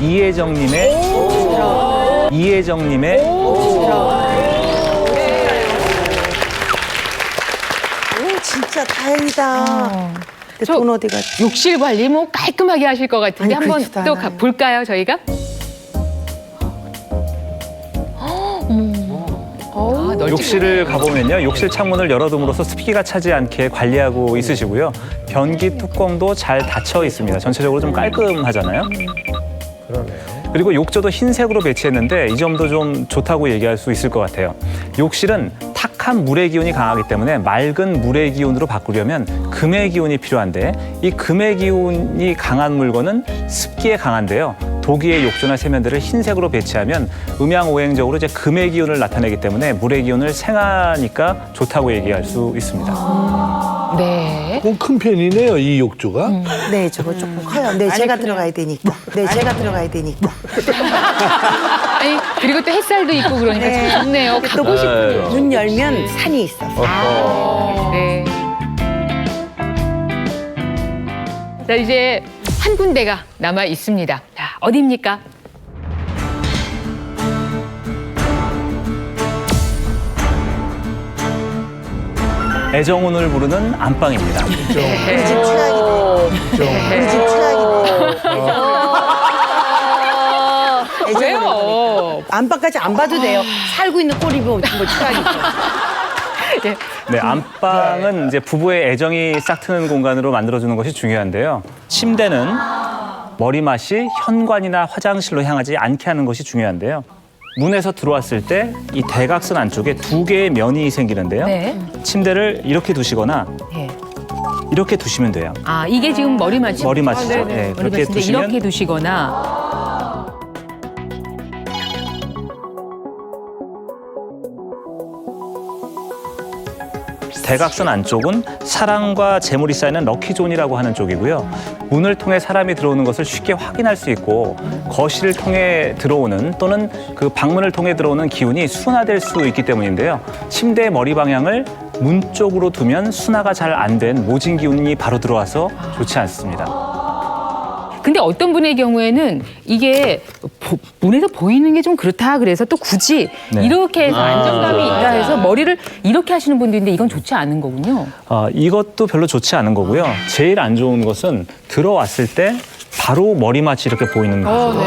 이혜정님의 진짜 다행이다. 근데 돈 어디 갔지? 욕실 관리 뭐 깔끔하게 하실 것 같은데 아니, 한번 그렇지도 또 않아요. 볼까요, 저희가? 욕실을 가보면요. 욕실 창문을 열어둠으로써 습기가 차지 않게 관리하고 있으시고요. 변기 뚜껑도 잘 닫혀 있습니다. 전체적으로 좀 깔끔하잖아요. 그러네요. 그리고 욕조도 흰색으로 배치했는데 이 점도 좀 좋다고 얘기할 수 있을 것 같아요. 욕실은 탁한 물의 기운이 강하기 때문에 맑은 물의 기운으로 바꾸려면 금의 기운이 필요한데 이 금의 기운이 강한 물건은 습기에 강한데요. 도기의 욕조나 세면대를 흰색으로 배치하면 음양오행적으로 이제 금의 기운을 나타내기 때문에 물의 기운을 생하니까 좋다고 얘기할 수 있습니다. 네. 조금 큰 편이네요, 이 욕조가. 네, 저거 조금 커요. 네, 제가 들어가야 되니까. 네, 제가 들어가야 되니까. 아니, 그리고 또 햇살도 있고 그러니까 참 좋네요. 가고 싶군요. 문 열면 산이 있어서. 네. 자, 이제 한 군데가 남아 있습니다. 자, 어디입니까? 애정운을 부르는 안방입니다. 우리 집 최악이네. 우리 집 최악이네. 왜요? 안방까지 안 봐도 돼요. 살고 있는 꼴이 뭐 최악이죠. 네, 안방은 이제 부부의 애정이 싹트는 공간으로 만들어주는 것이 중요한데요. 침대는 머리맡이 현관이나 화장실로 향하지 않게 하는 것이 중요한데요. 문에서 들어왔을 때 이 대각선 안쪽에 2개의 면이 생기는데요. 네. 침대를 이렇게 두시거나 네. 이렇게 두시면 돼요. 아, 이게 지금 머리맡이. 머리맡이죠. 네, 그렇게 머리맡인데 두시면 이렇게 두시거나. 대각선 안쪽은 사랑과 재물이 쌓이는 럭키존이라고 하는 쪽이고요. 문을 통해 사람이 들어오는 것을 쉽게 확인할 수 있고 거실을 통해 들어오는 또는 그 방문을 통해 들어오는 기운이 순화될 수 있기 때문인데요. 침대의 머리 방향을 문 쪽으로 두면 순화가 잘 안 된 모진 기운이 바로 들어와서 좋지 않습니다. 근데 어떤 분의 경우에는 이게 문에서 보이는 게 좀 그렇다 그래서 또 굳이 네. 이렇게 해서 안정감이 있다 해서 머리를 이렇게 하시는 분도 있는데 이건 좋지 않은 거군요. 이것도 별로 좋지 않은 거고요. 제일 안 좋은 것은 들어왔을 때 바로 머리맡이 이렇게 보이는 거죠.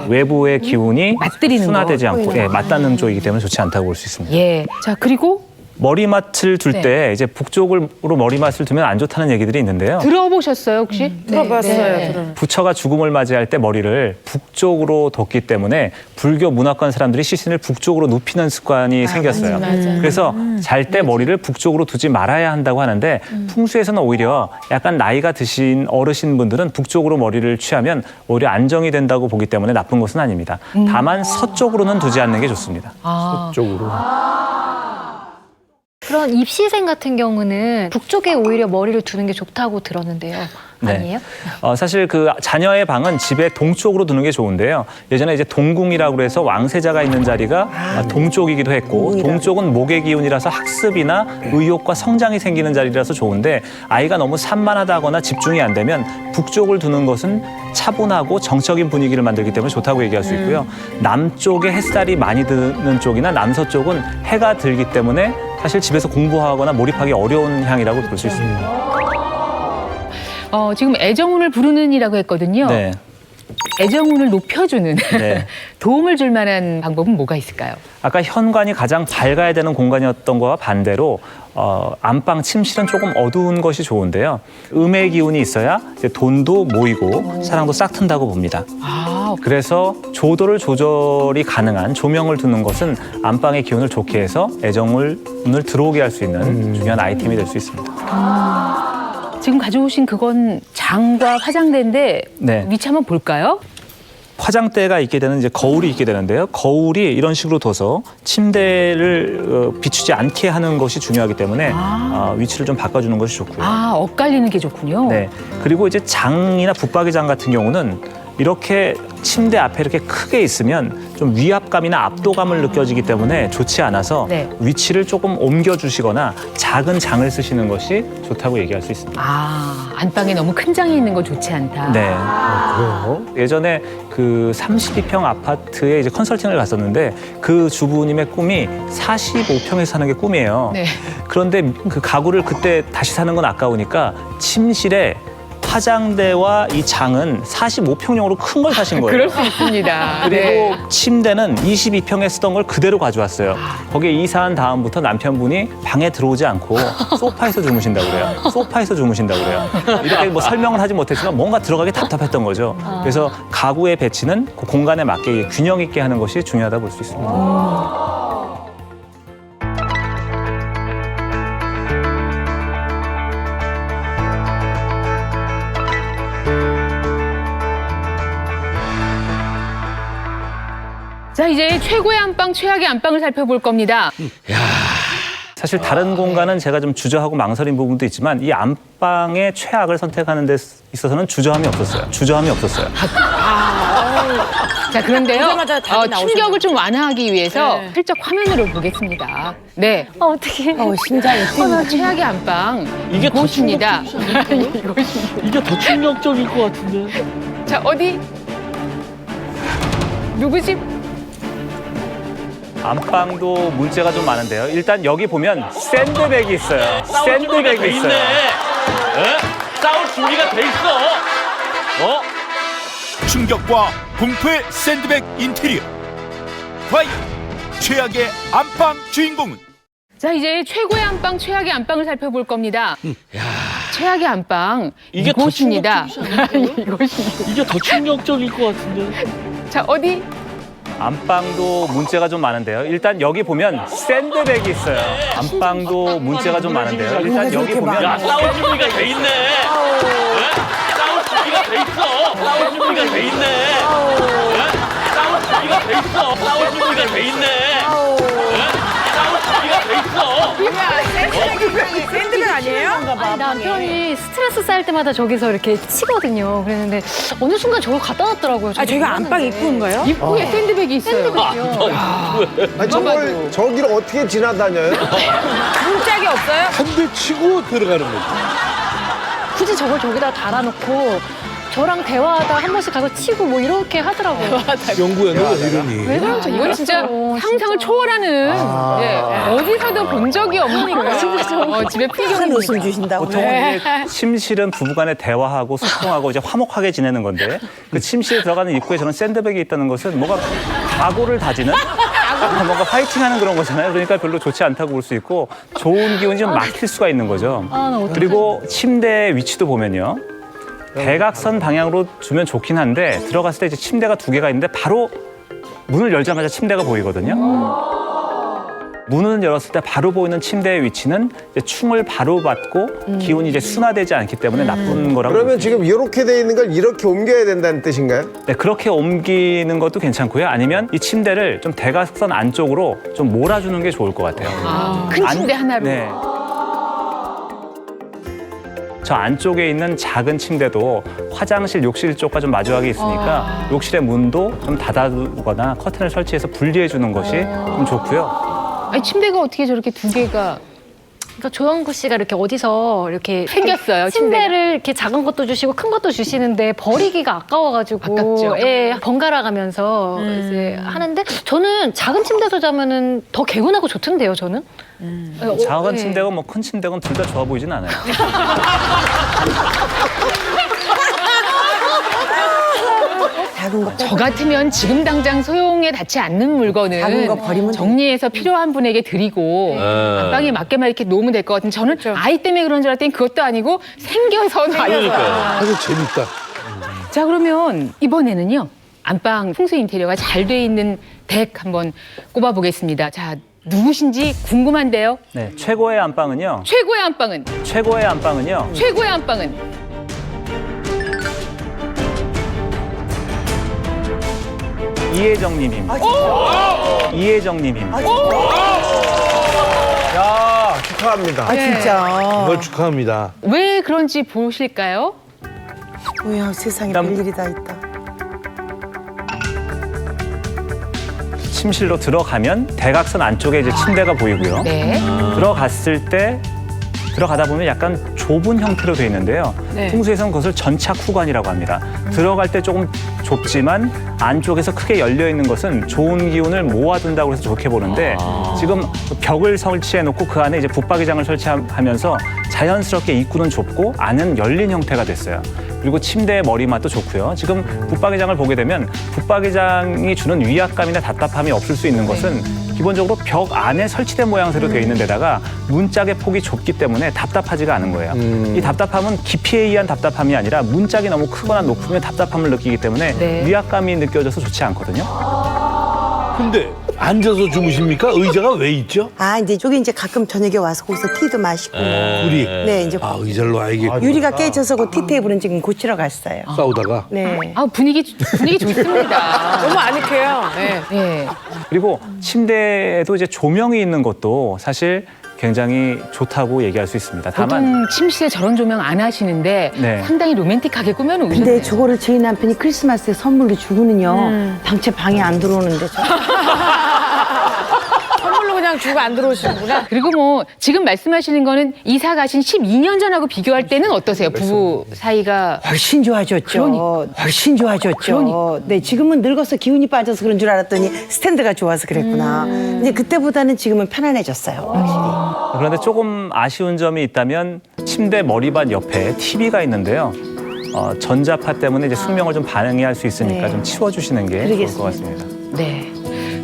외부의 기운이 맞들이는 순화되지 거. 않고 맞닿는 쪽이기 때문에 좋지 않다고 볼 수 있습니다. 예. 자, 그리고 머리맡을 둘 네. 때 이제 북쪽으로 머리맡을 두면 안 좋다는 얘기들이 있는데요. 들어보셨어요, 혹시? 들어봤어요. 부처가 죽음을 맞이할 때 머리를 북쪽으로 뒀기 때문에 불교 문화권 사람들이 시신을 북쪽으로 눕히는 습관이 생겼어요. 그래서 잘 때 머리를 북쪽으로 두지 말아야 한다고 하는데 풍수에서는 오히려 약간 나이가 드신 어르신 분들은 북쪽으로 머리를 취하면 오히려 안정이 된다고 보기 때문에 나쁜 것은 아닙니다. 다만 서쪽으로는 두지 않는 게 좋습니다. 쪽으로. 그런 입시생 같은 경우는 북쪽에 오히려 머리를 두는 게 좋다고 들었는데요. 아니에요? 사실 그 자녀의 방은 집의 동쪽으로 두는 게 좋은데요. 예전에 이제 동궁이라고 해서 왕세자가 있는 자리가 동쪽이기도 했고 동쪽은 목의 기운이라서 학습이나 의욕과 성장이 생기는 자리라서 좋은데 아이가 너무 산만하다거나 집중이 안 되면 북쪽을 두는 것은 차분하고 정적인 분위기를 만들기 때문에 좋다고 얘기할 수 있고요. 남쪽에 햇살이 많이 드는 쪽이나 남서쪽은 해가 들기 때문에 사실 집에서 공부하거나 몰입하기 어려운 향이라고 볼 수 있습니다. 지금 애정운을 부르는이라고 했거든요. 네. 애정운을 높여주는 네. 도움을 줄 만한 방법은 뭐가 있을까요? 아까 현관이 가장 밝아야 되는 공간이었던 거와 반대로 안방 침실은 조금 어두운 것이 좋은데요. 음의 기운이 있어야 이제 돈도 모이고 사랑도 싹 튼다고 봅니다. 그래서 조도를 조절이 가능한 조명을 두는 것은 안방의 기운을 좋게 해서 애정운을 들어오게 할 수 있는 중요한 아이템이 될 수 있습니다. 지금 가져오신 그건 장과 화장대인데 네. 위치 한번 볼까요? 화장대가 있게 되는 이제 거울이 있게 되는데요. 거울이 이런 식으로 둬서 침대를 비추지 않게 하는 것이 중요하기 때문에 위치를 좀 바꿔주는 것이 좋고요. 엇갈리는 게 좋군요. 네. 그리고 이제 장이나 붙박이장 같은 경우는 이렇게 침대 앞에 이렇게 크게 있으면 좀 위압감이나 압도감을 느껴지기 때문에 좋지 않아서 네. 위치를 조금 옮겨주시거나 작은 장을 쓰시는 것이 좋다고 얘기할 수 있습니다. 안방에 너무 큰 장이 있는 건 좋지 않다. 네. 그래요? 예전에 그 32평 아파트에 이제 컨설팅을 갔었는데 그 주부님의 꿈이 45평에 사는 게 꿈이에요. 네. 그런데 그 가구를 그때 다시 사는 건 아까우니까 침실에 화장대와 이 장은 45평형으로 큰 걸 사신 거예요. 그럴 수 있습니다. 그리고 네. 침대는 22평에 쓰던 걸 그대로 가져왔어요. 거기에 이사한 다음부터 남편분이 방에 들어오지 않고 소파에서 주무신다고 그래요. 소파에서 주무신다고 그래요. 이렇게 뭐 설명을 하지 못했지만 뭔가 들어가기 답답했던 거죠. 그래서 가구의 배치는 그 공간에 맞게 균형 있게 하는 것이 중요하다 볼 수 있습니다. 자, 이제 최고의 안방, 최악의 안방을 살펴볼 겁니다. 사실 다른 공간은 제가 좀 주저하고 망설인 부분도 있지만 이 안방의 최악을 선택하는 데 있어서는 주저함이 없었어요. 자, 그런데요. 보자마자 답이 나오셨네요. 충격을 좀 완화하기 위해서 슬쩍 화면으로 보겠습니다. 네. 어떻게? 심장이 최악의 안방. 이게 더 이곳입니다. 이게 더 충격적일 것 같은데. 자, 어디? 누구 집? 안방도 문제가 좀 많은데요. 일단 여기 보면 샌드백이 있어요. 샌드백이 있어요. 싸울 준비가 돼 있어. 충격과 공포의 샌드백 인테리어. 과연 최악의 안방 주인공은? 자, 이제 최고의 안방, 최악의 안방을 살펴볼 겁니다. 최악의 안방 이게 더 이곳입니다. 이게 더 충격적일 것 같은데. 자, 어디? 안방도 문제가 좀 많은데요. 일단 여기 보면 샌드백이 있어요. 안방도 문제가 좀 많은데요. 일단 여기 보면 싸울 준비가 돼 있네. 싸울 준비가 돼 있어. 싸울 준비가 돼 있네. 싸울 준비가 돼 있어. 싸울 준비가 돼 있네. 싸울 준비가 돼 있어. 샌드백 아니에요? 아니, 남편이 스트레스 쌓일 때마다 저기서 이렇게 치거든요. 그랬는데 어느 순간 저걸 갖다 놨더라고요. 아, 저희가 안방 입구인가요? 입구에 샌드백이 있어요. 아니, 저기를 어떻게 지나다녀요? 깜짝이 없어요? 한 대 치고 들어가는 거지. 굳이 저걸 저기다 달아놓고 저랑 대화하다 한 번씩 가서 치고 뭐 이렇게 하더라고요. 영구야, 너 왜 이러니? 왜 그런지 이건 진짜 상상을 초월하는 어디서도 본 적이 없는 집에 큰 풍경입니다. 웃음 주신다고. 보통은 이제 침실은 부부간에 대화하고 소통하고 이제 화목하게 지내는 건데 그 침실에 들어가는 입구에 저는 샌드백이 있다는 것은 뭔가 각오를 다지는 뭔가 파이팅하는 그런 거잖아요. 그러니까 별로 좋지 않다고 볼 수 있고 좋은 기운이 좀 막힐 수가 있는 거죠. 그리고 침대 위치도 보면요. 대각선 방향으로 두면 좋긴 한데 들어갔을 때 이제 침대가 2개가 있는데 바로 문을 열자마자 침대가 보이거든요. 문을 열었을 때 바로 보이는 침대의 위치는 이제 충을 바로 받고 기운이 이제 순화되지 않기 때문에 나쁜 거라고. 그러면 지금 이렇게 돼 있는 걸 이렇게 옮겨야 된다는 뜻인가요? 네, 그렇게 옮기는 것도 괜찮고요. 아니면 이 침대를 좀 대각선 안쪽으로 좀 몰아주는 게 좋을 것 같아요. 큰 침대 하나로. 네. 저 안쪽에 있는 작은 침대도 화장실, 욕실 쪽과 좀 마주하게 있으니까 욕실의 문도 좀 닫아두거나 커튼을 설치해서 분리해 주는 것이 좀 좋고요. 아니, 침대가 어떻게 저렇게 2개가 그러니까 조영구 씨가 이렇게 어디서 이렇게 생겼어요, 침대를 이렇게 작은 것도 주시고 큰 것도 주시는데 버리기가 아까워가지고 아깝죠. 예, 번갈아 가면서 이제 하는데 저는 작은 침대에서 자면은 더 개운하고 좋던데요, 저는. 작은 예. 침대건 뭐 큰 침대건 둘 다 좋아 보이진 않아요. 작은 거 저 같으면 지금 당장 소용에 닿지 않는 물건은 작은 거 버리면 정리해서 필요한 분에게 드리고 안방에 맞게만 이렇게 놓으면 될 것 같은데 저는 아이 때문에 그런 줄 알았더니 그것도 아니고 생겨서 놔요. 아주 재밌다. 자, 그러면 이번에는요. 안방 풍수 인테리어가 잘 돼 있는 덱 한번 꼽아보겠습니다. 자, 누구신지 궁금한데요. 네, 최고의 안방은요. 최고의 안방은? 최고의 안방은요. 최고의 안방은? 이혜정님입니다. 이혜정님입니다. 야, 축하합니다. 아, 진짜. 정말 축하합니다. 왜 그런지 보실까요? 뭐야, 세상에 일단- 별일이 다 있다. 침실로 들어가면 대각선 안쪽에 이제 침대가 보이고요. 네. 들어가다 보면 약간 좁은 형태로 되어 있는데요. 네. 풍수에서는 그것을 전착 후관이라고 합니다. 들어갈 때 조금 좁지만 안쪽에서 크게 열려 있는 것은 좋은 기운을 모아둔다고 해서 좋게 보는데 지금 벽을 설치해 놓고 그 안에 이제 붙박이장을 설치하면서 자연스럽게 입구는 좁고 안은 열린 형태가 됐어요. 그리고 침대의 머리맡도 좋고요. 지금 붙박이장을 보게 되면 붙박이장이 주는 위압감이나 답답함이 없을 수 있는 것은 기본적으로 벽 안에 설치된 모양새로 되어 있는 데다가 문짝의 폭이 좁기 때문에 답답하지가 않은 거예요. 이 답답함은 깊이에 의한 답답함이 아니라 문짝이 너무 크거나 높으면 답답함을 느끼기 때문에 네. 위압감이 느껴져서 좋지 않거든요. 근데 앉아서 주무십니까? 의자가 왜 있죠? 아, 이제 저기 이제 가끔 저녁에 와서 거기서 티도 마시고. 우리. 네, 이제 아, 의자로 와야겠고. 유리가 깨져서 그 티테이블은 지금 고치러 갔어요. 싸우다가. 네. 아, 분위기 좋습니다. 너무 아늑해요. 네. 네. 그리고 침대에도 이제 조명이 있는 것도 사실 굉장히 좋다고 얘기할 수 있습니다. 다만 보통 침실에 저런 조명 안 하시는데 네. 상당히 로맨틱하게 꾸며놓으셨네요. 근데 저거를 저희 남편이 크리스마스에 선물로 주고는요. 당최 방에 안 들어오는데 저. 선물로 그냥 들어오시면 주고 안 들어오시는구나. 그리고 뭐 지금 말씀하시는 거는 이사 가신 12년 전하고 비교할 때는 어떠세요? 부부 사이가 훨씬 좋아졌죠. 훨씬 좋아졌죠. 네, 지금은 늙어서 기운이 빠져서 그런 줄 알았더니 스탠드가 좋아서 그랬구나. 근데 그때보다는 지금은 편안해졌어요. 확실히. 그런데 조금 아쉬운 점이 있다면 침대 머리밭 옆에 TV가 있는데요. 전자파 때문에 이제 숙명을 좀 반영할 수 있으니까 네. 좀 치워주시는 게 좋을 것 같습니다. 네.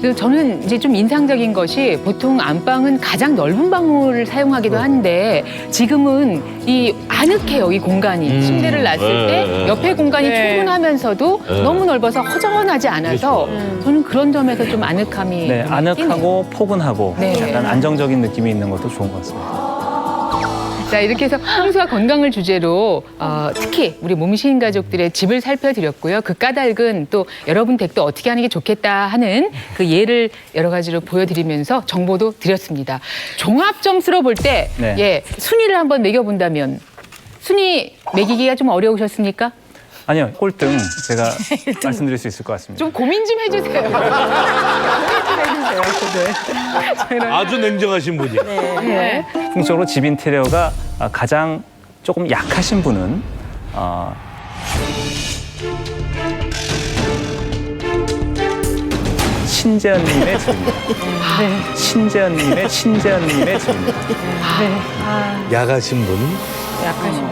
그래서 저는 이제 좀 인상적인 것이 보통 안방은 가장 넓은 방을 사용하기도 한데 지금은 이 아늑해요, 이 공간이. 침대를 놨을 때 옆에 공간이 충분하면서도 너무 넓어서 허전하지 않아서 저는 그런 점에서 좀 아늑함이 네, 아늑하고 포근하고 네. 약간 안정적인 느낌이 있는 것도 좋은 것 같습니다. 자, 이렇게 해서 풍수와 건강을 주제로 특히 우리 몸시인 가족들의 집을 살펴드렸고요. 그 까닭은 또 여러분 댁도 어떻게 하는 게 좋겠다 하는 그 예를 여러 가지로 보여드리면서 정보도 드렸습니다. 종합 점수로 볼 때 네. 예, 순위를 한번 매겨본다면 순위 매기기가 좀 어려우셨습니까? 아니요, 꼴등 제가 말씀드릴 수 있을 것 같습니다. 좀 고민 좀 해주세요. 고민 좀 해주세요. 네. 아주 냉정하신 분이에요. 네. 풍적으로 집 인테리어가 가장 조금 약하신 분은 신재현님의 집입니다. 신재현님의 집입니다. 야가신 분.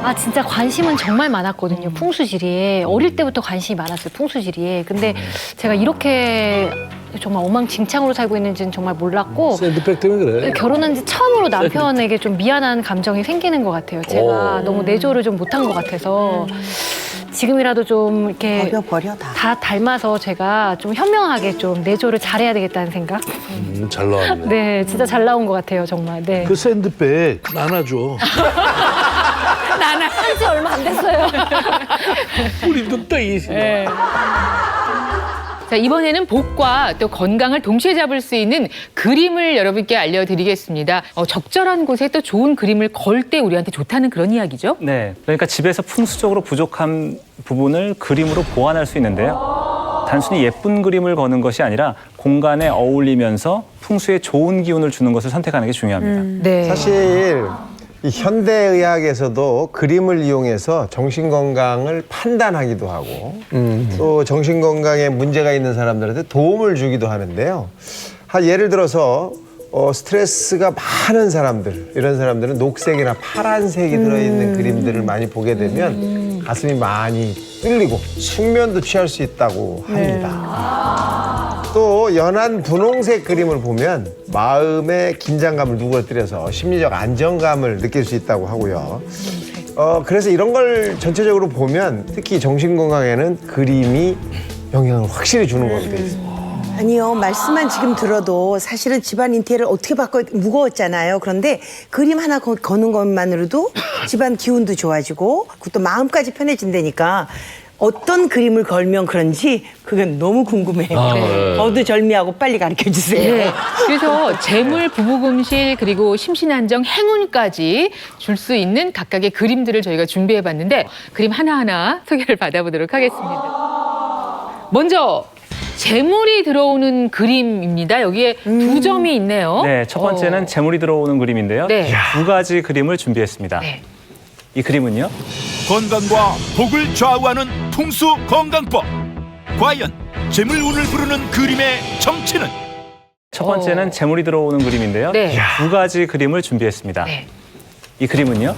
아 진짜 관심은 정말 많았거든요. 풍수지리에 어릴 때부터 관심이 많았어요. 풍수지리에. 근데 제가 이렇게 정말 엉망진창으로 살고 있는지는 정말 몰랐고 샌드백 때문에 그래. 결혼한 지 처음으로 남편에게 좀 미안한 감정이 생기는 것 같아요. 제가 너무 내조를 좀 못한 것 같아서 지금이라도 좀 이렇게 버려 다. 다 닮아서 제가 좀 현명하게 좀 내조를 잘해야 되겠다는 생각. 잘 나왔네. 네, 진짜 잘 나온 것 같아요, 정말. 네. 그 샌드백 나눠줘. 나는 한지 얼마 안 됐어요. 우리도 떡이 자, 이번에는 복과 또 건강을 동시에 잡을 수 있는 그림을 여러분께 알려드리겠습니다. 적절한 곳에 또 좋은 그림을 걸 때 우리한테 좋다는 그런 이야기죠? 네, 그러니까 집에서 풍수적으로 부족한 부분을 그림으로 보완할 수 있는데요. 단순히 예쁜 그림을 거는 것이 아니라 공간에 어울리면서 풍수에 좋은 기운을 주는 것을 선택하는 게 중요합니다. 네. 사실 이 현대의학에서도 그림을 이용해서 정신건강을 판단하기도 하고 또 정신건강에 문제가 있는 사람들한테 도움을 주기도 하는데요. 예를 들어서 스트레스가 많은 사람들, 이런 사람들은 녹색이나 파란색이 들어있는 그림들을 많이 보게 되면 가슴이 많이 뚫리고 숙면도 취할 수 있다고 합니다. 또 연한 분홍색 그림을 보면 마음의 긴장감을 누그러뜨려서 심리적 안정감을 느낄 수 있다고 하고요. 그래서 이런 걸 전체적으로 보면 특히 정신건강에는 그림이 영향을 확실히 주는 걸로 되어 있습니다. 아니요, 말씀만 지금 들어도 사실은 집안 인테리어를 어떻게 바꿔 무거웠잖아요. 그런데 그림 하나 거는 것만으로도 집안 기운도 좋아지고 그것도 마음까지 편해진다니까 어떤 그림을 걸면 그런지 그건 너무 궁금해요. 어두절미하고 빨리 가르쳐 주세요. 네. 그래서 재물, 부부금실, 그리고 심신안정, 행운까지 줄 수 있는 각각의 그림들을 저희가 준비해봤는데 그림 하나하나 소개를 받아보도록 하겠습니다. 먼저 재물이 들어오는 그림입니다. 여기에 두 점이 있네요. 네, 첫 번째는 재물이 들어오는 그림인데요. 네. 두 가지 그림을 준비했습니다. 네. 이 그림은요. 건강과 복을 좌우하는 풍수 건강법. 과연 재물운을 부르는 그림의 정체는? 첫 번째는 재물이 들어오는 그림인데요. 네. 두 가지 그림을 준비했습니다. 네. 이 그림은요.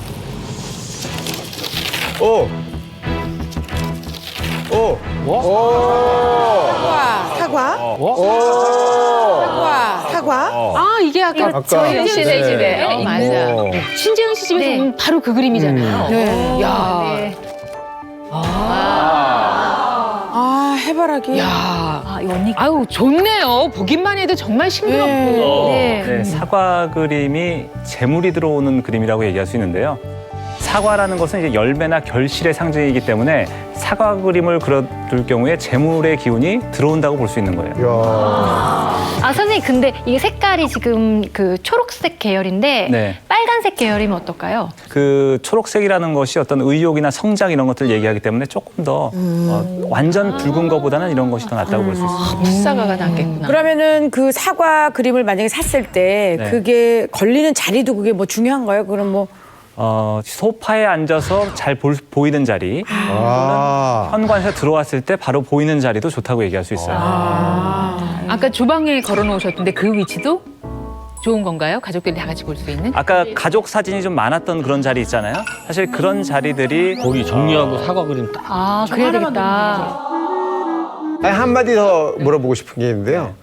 사과. 사과. 아, 이게 아까 저희 씨네 집에 맞아. 신재현 씨 집에서 본 바로 그 그림이잖아요. 네. 야. 네. 아, 해바라기. 야. 아, 이 언니. 아유, 좋네요. 보기만 해도 정말 싱그럽고. 네. 네, 사과 그림이 재물이 들어오는 그림이라고 얘기할 수 있는데요. 사과라는 것은 이제 열매나 결실의 상징이기 때문에 사과 그림을 그려둘 경우에 재물의 기운이 들어온다고 볼 수 있는 거예요. 아 선생님 근데 이게 색깔이 지금 그 초록색 계열인데 네. 빨간색 계열이면 어떨까요? 그 초록색이라는 것이 어떤 의욕이나 성장 이런 것들을 얘기하기 때문에 조금 더 완전 붉은 것보다는 이런 것이 더 낫다고 볼 수 있습니다. 풋사과가 낫겠구나. 그러면은 그 사과 그림을 만약에 샀을 때 네. 그게 걸리는 자리도 그게 뭐 중요한가요? 그럼 뭐 소파에 앉아서 잘 보이는 자리, 현관에서 들어왔을 때 바로 보이는 자리도 좋다고 얘기할 수 있어요. 아까 주방에 걸어놓으셨던데 그 위치도 좋은 건가요? 가족들이 다 같이 볼 수 있는? 아까 가족 사진이 좀 많았던 그런 자리 있잖아요. 사실 그런 자리들이 거기 정리하고 사과 그림 딱. 아 그래야 되겠다. 아니, 한마디 더 물어보고 싶은 게 있는데요.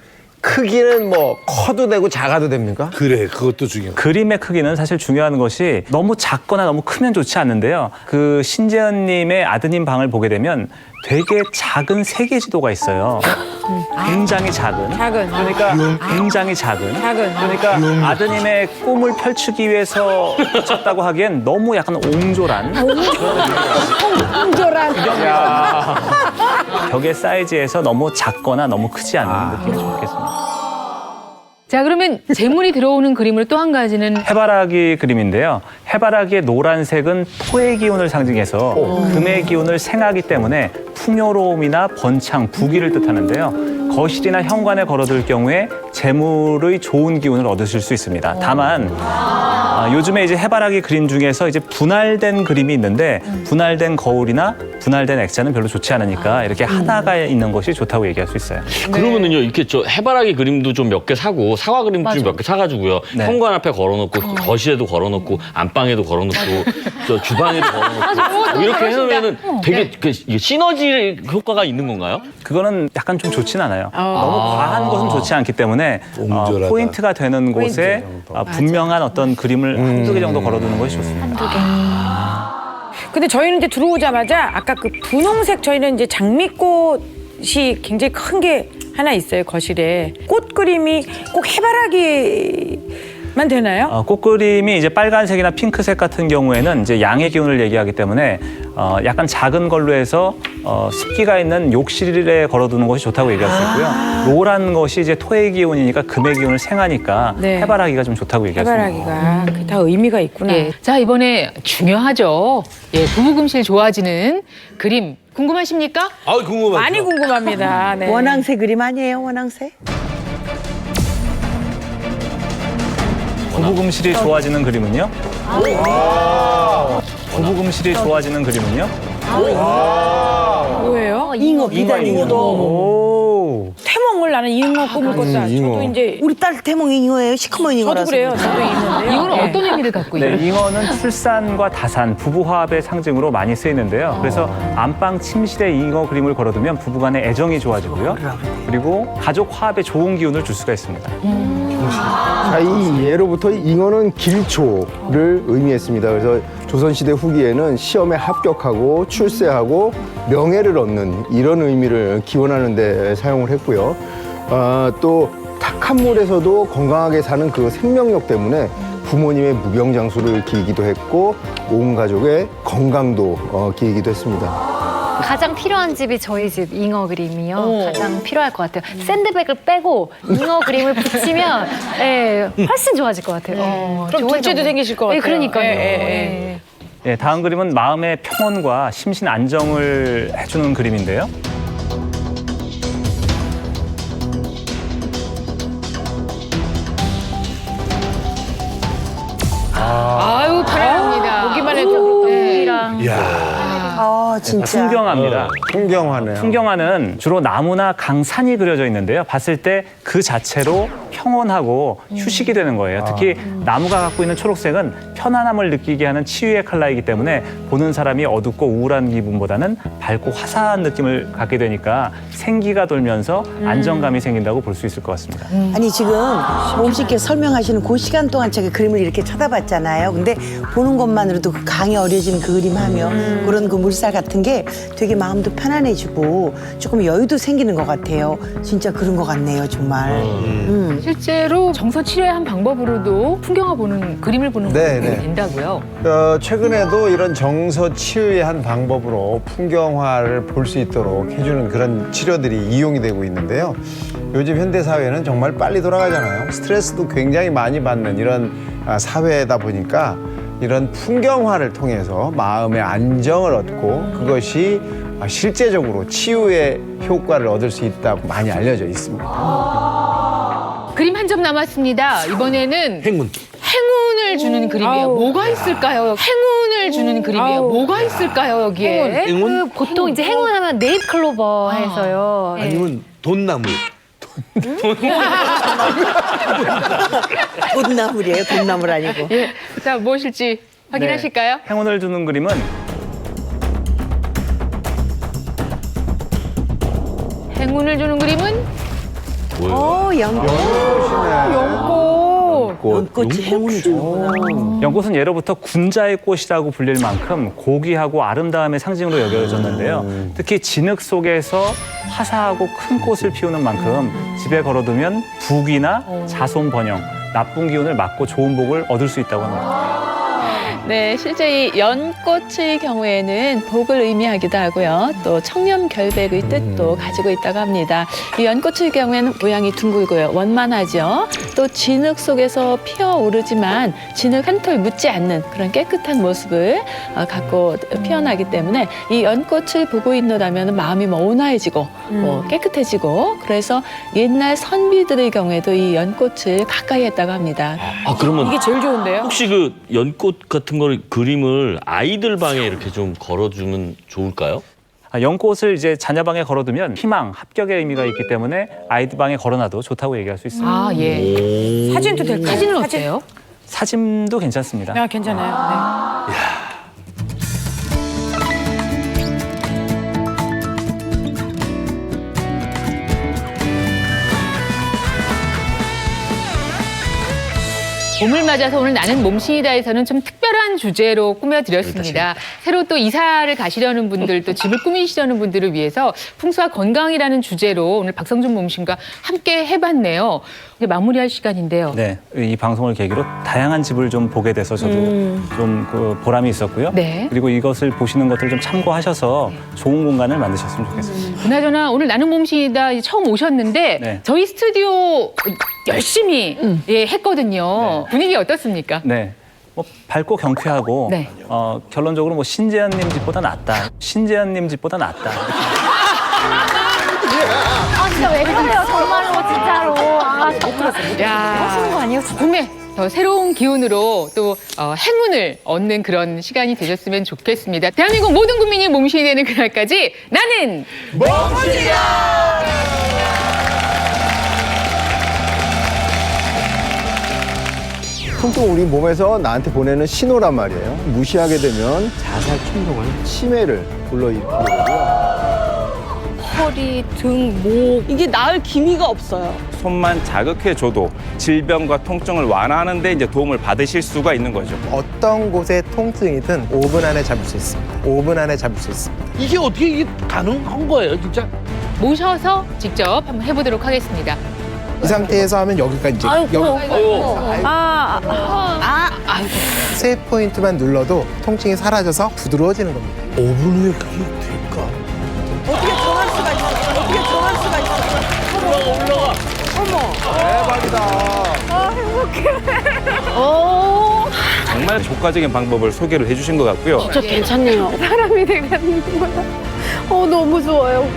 크기는 뭐 커도 되고 작아도 됩니까? 그래, 그것도 중요해. 그림의 크기는 사실 중요한 것이 너무 작거나 너무 크면 좋지 않는데요. 그 신재현님의 아드님 방을 보게 되면 되게 작은 세계지도가 있어요. 굉장히 작은. 그러니까 굉장히 작은. 그러니까 아드님의 꿈을 펼치기 위해서 붙였다고 하기엔 너무 약간 옹졸한. 옹졸한. 벽의 사이즈에서 너무 작거나 너무 크지 않는 느낌이 좋겠습니다. 자 그러면 재물이 들어오는 그림으로 또 한 가지는 해바라기 그림인데요. 해바라기의 노란색은 토의 기운을 상징해서 금의 기운을 생하기 때문에 풍요로움이나 번창, 부귀를 뜻하는데요. 거실이나 현관에 걸어둘 경우에 재물의 좋은 기운을 얻으실 수 있습니다. 다만 요즘에 이제 해바라기 그림 중에서 이제 분할된 그림이 있는데 분할된 거울이나 분할된 액자는 별로 좋지 않으니까 이렇게 하나가 있는 것이 좋다고 얘기할 수 있어요. 그러면은요 이렇게 저 해바라기 그림도 좀 몇 개 사고 사과 그림도 좀 몇 개 사가지고요. 네. 현관 앞에 걸어놓고 거실에도 걸어놓고 안방에도 걸어놓고 저 주방에도 걸어놓고 뭐 이렇게 해놓으면은 되게 그 시너지 효과가 있는 건가요? 그거는 약간 좀 좋진 않아요. 너무 과한 것은 좋지 않기 때문에 포인트가 되는 곳에 분명한 어떤 그림을 한두 개 정도 걸어두는 것이 좋습니다. 근데 저희는 이제 들어오자마자 아까 그 분홍색 저희는 이제 장미꽃이 굉장히 큰 게 하나 있어요 거실에. 꽃 그림이 꼭 해바라기만 되나요? 꽃 그림이 이제 빨간색이나 핑크색 같은 경우에는 이제 양의 기운을 얘기하기 때문에 약간 작은 걸로 해서 습기가 있는 욕실에 걸어두는 것이 좋다고 얘기할 수 있고요. 노란 것이 이제 토의 기운이니까 금의 기운을 생하니까 네. 해바라기가 좀 좋다고 얘기할 수 있습니다. 해바라기가 그게 다 의미가 있구나. 예. 자 이번에 중요하죠. 예, 부부금실 좋아지는 그림 궁금하십니까? 아, 궁금하죠. 많이 궁금합니다. 네. 원앙새 그림 아니에요, 원앙새? 부부금실이 좋아지는 그림은요? 부부금실이 좋아지는 그림은요? 뭐예요? 잉어, 비단 잉어. 태몽을 나는 잉어 꿈을 꿨다. 저도 이제 우리 딸 태몽이 잉어예요, 시커먼 저도 잉어라서. 그래요. 저도 있는데요. 이거는 네. 어떤 의미를 갖고 네, 있나요? 잉어는 출산과 다산, 부부화합의 상징으로 많이 쓰이는데요. 그래서 안방 침실에 잉어 그림을 걸어두면 부부간의 애정이 좋아지고요. 그리고 가족 화합에 좋은 기운을 줄 수가 있습니다. 자, 이 예로부터 잉어는 길초를 의미했습니다. 그래서 조선시대 후기에는 시험에 합격하고 출세하고 명예를 얻는 이런 의미를 기원하는 데 사용을 했고요. 또 탁한 물에서도 건강하게 사는 그 생명력 때문에 부모님의 무병장수를 기리기도 했고 온 가족의 건강도 기리기도 했습니다. 가장 필요한 집이 저희 집 잉어 그림이요. 가장 필요할 것 같아요. 샌드백을 빼고 잉어 그림을 붙이면 예, 훨씬 좋아질 것 같아요. 그럼 둘째도 생기실 것 같아요. 예, 그러니까요. 예. 네, 다음 그림은 마음의 평온과 심신 안정을 해주는 그림인데요. 아유 편안합니다. 보기만 해도 우리랑 진짜. 풍경화입니다. 풍경화네요. 풍경화는 주로 나무나 강산이 그려져 있는데요. 봤을 때 그 자체로 평온하고 휴식이 되는 거예요. 특히 나무가 갖고 있는 초록색은 편안함을 느끼게 하는 치유의 컬러이기 때문에 보는 사람이 어둡고 우울한 기분보다는 밝고 화사한 느낌을 갖게 되니까 생기가 돌면서 안정감이 생긴다고 볼 수 있을 것 같습니다. 아니 지금 모험씨께서 설명하시는 그 시간 동안 제가 그림을 이렇게 쳐다봤잖아요. 근데 보는 것만으로도 그 강에 어려진 그 그림 하면 그런 그 물살 같은 게 되게 마음도 편안해지고 조금 여유도 생기는 것 같아요. 진짜 그런 것 같네요, 정말. 실제로 정서 치료의 한 방법으로도 풍경화 보는 그림을 보는 네, 것이 네. 된다고요. 최근에도 이런 정서 치유의 한 방법으로 풍경화를 볼 수 있도록 해주는 그런 치료들이 이용이 되고 있는데요. 요즘 현대 사회는 정말 빨리 돌아가잖아요. 스트레스도 굉장히 많이 받는 이런 사회다 보니까 이런 풍경화를 통해서 마음의 안정을 얻고 그것이 실제적으로 치유의 효과를 얻을 수 있다고 많이 알려져 있습니다. 그림 한 점 남았습니다. 이번에는 행운을 주는 그림이에요. 아우. 뭐가 있을까요? 행운을 주는 그림이에요. 아우. 뭐가 있을까요, 여기에? 그 보통 이제 행운하면 네잎클로버 해서요. 예. 아니면 돈나무. 돈나물이에요. 돈나물 아니고. 예. 자, 무엇일지 확인하실까요? 네, 행운을 주는 그림은 행운을 주는 그림은 연꽃이 행운을 주는구나. 연꽃은 예로부터 군자의 꽃이라고 불릴 만큼 고귀하고 아름다움의 상징으로 여겨졌는데요. 특히 진흙 속에서 화사하고 큰 꽃을 피우는 만큼 집에 걸어두면 부귀나 자손 번영, 나쁜 기운을 막고 좋은 복을 얻을 수 있다고 합니다. 네, 실제 이 연꽃의 경우에는 복을 의미하기도 하고요. 또 청렴결백의 뜻도 가지고 있다고 합니다. 이 연꽃의 경우에는 모양이 둥글고요. 원만하죠. 또 진흙 속에서 피어오르지만 진흙 한 톨 묻지 않는 그런 깨끗한 모습을 갖고 피어나기 때문에 이 연꽃을 보고 있노라면 마음이 온화해지고 깨끗해지고 그래서 옛날 선비들의 경우에도 이 연꽃을 가까이 했다고 합니다. 아, 그러면 이게 제일 좋은데요? 혹시 그 연꽃 같은 걸 그림을 아이들 방에 이렇게 좀 걸어주면 좋을까요? 연꽃을 이제 자녀 방에 걸어두면 희망, 합격의 의미가 있기 때문에 아이들 방에 걸어놔도 좋다고 얘기할 수 있습니다. 아, 예. 사진도 될까요? 사진은 어때요? 사진도 괜찮습니다. 아, 괜찮아요. 네. 봄을 맞아서 오늘 나는 몸신이다에서는 좀 특별한 주제로 꾸며드렸습니다. 새로 또 이사를 가시려는 분들, 또 집을 꾸미시려는 분들을 위해서 풍수와 건강이라는 주제로 오늘 박성준 몸신과 함께 해봤네요. 이제 마무리할 시간인데요. 네, 이 방송을 계기로 다양한 집을 좀 보게 돼서 저도 좀 그 보람이 있었고요. 네. 그리고 이것을 보시는 것들 좀 참고하셔서 좋은 공간을 만드셨으면 좋겠습니다. 그나저나 오늘 나는 몸신이다 처음 오셨는데 네. 저희 스튜디오 열심히 예, 했거든요. 분위기 어떻습니까? 네. 뭐 밝고 경쾌하고 네. 결론적으로 뭐 신재현님 집보다 낫다. 신재현님 집보다 낫다. 아 진짜 왜 그래요 정말로 진짜로. 아 정말 야, 하시는 거 아니에요? 봄에 더 새로운 기운으로 또 행운을 얻는 그런 시간이 되셨으면 좋겠습니다. 대한민국 모든 국민이 몸신이 되는 그날까지 나는 통통 우리 몸에서 나한테 보내는 신호란 말이에요. 무시하게 되면 자살 충동을, 치매를 불러일으키게 되고요. 허리, 등, 목 이게 나을 기미가 없어요. 손만 자극해줘도 질병과 통증을 완화하는 데 이제 도움을 받으실 수가 있는 거죠. 어떤 곳의 통증이든 5분 안에 잡을 수 있습니다. 5분 안에 잡을 수 있습니다. 이게 어떻게 이게 가능한 거예요, 진짜? 모셔서 직접 한번 해보도록 하겠습니다. 이 상태에서 하면 여기까지 이제 세 포인트만 눌러도 통증이 사라져서 부드러워지는 겁니다. 5분 후에 그게 될까? 어떻게 정할 수가 있어? 어떻게 정할 수가 있어? 정말 효과적인 방법을 소개를 해주신 것 같고요. 진짜 괜찮네요. 사람이 되겠는 거야. 너무 좋아요.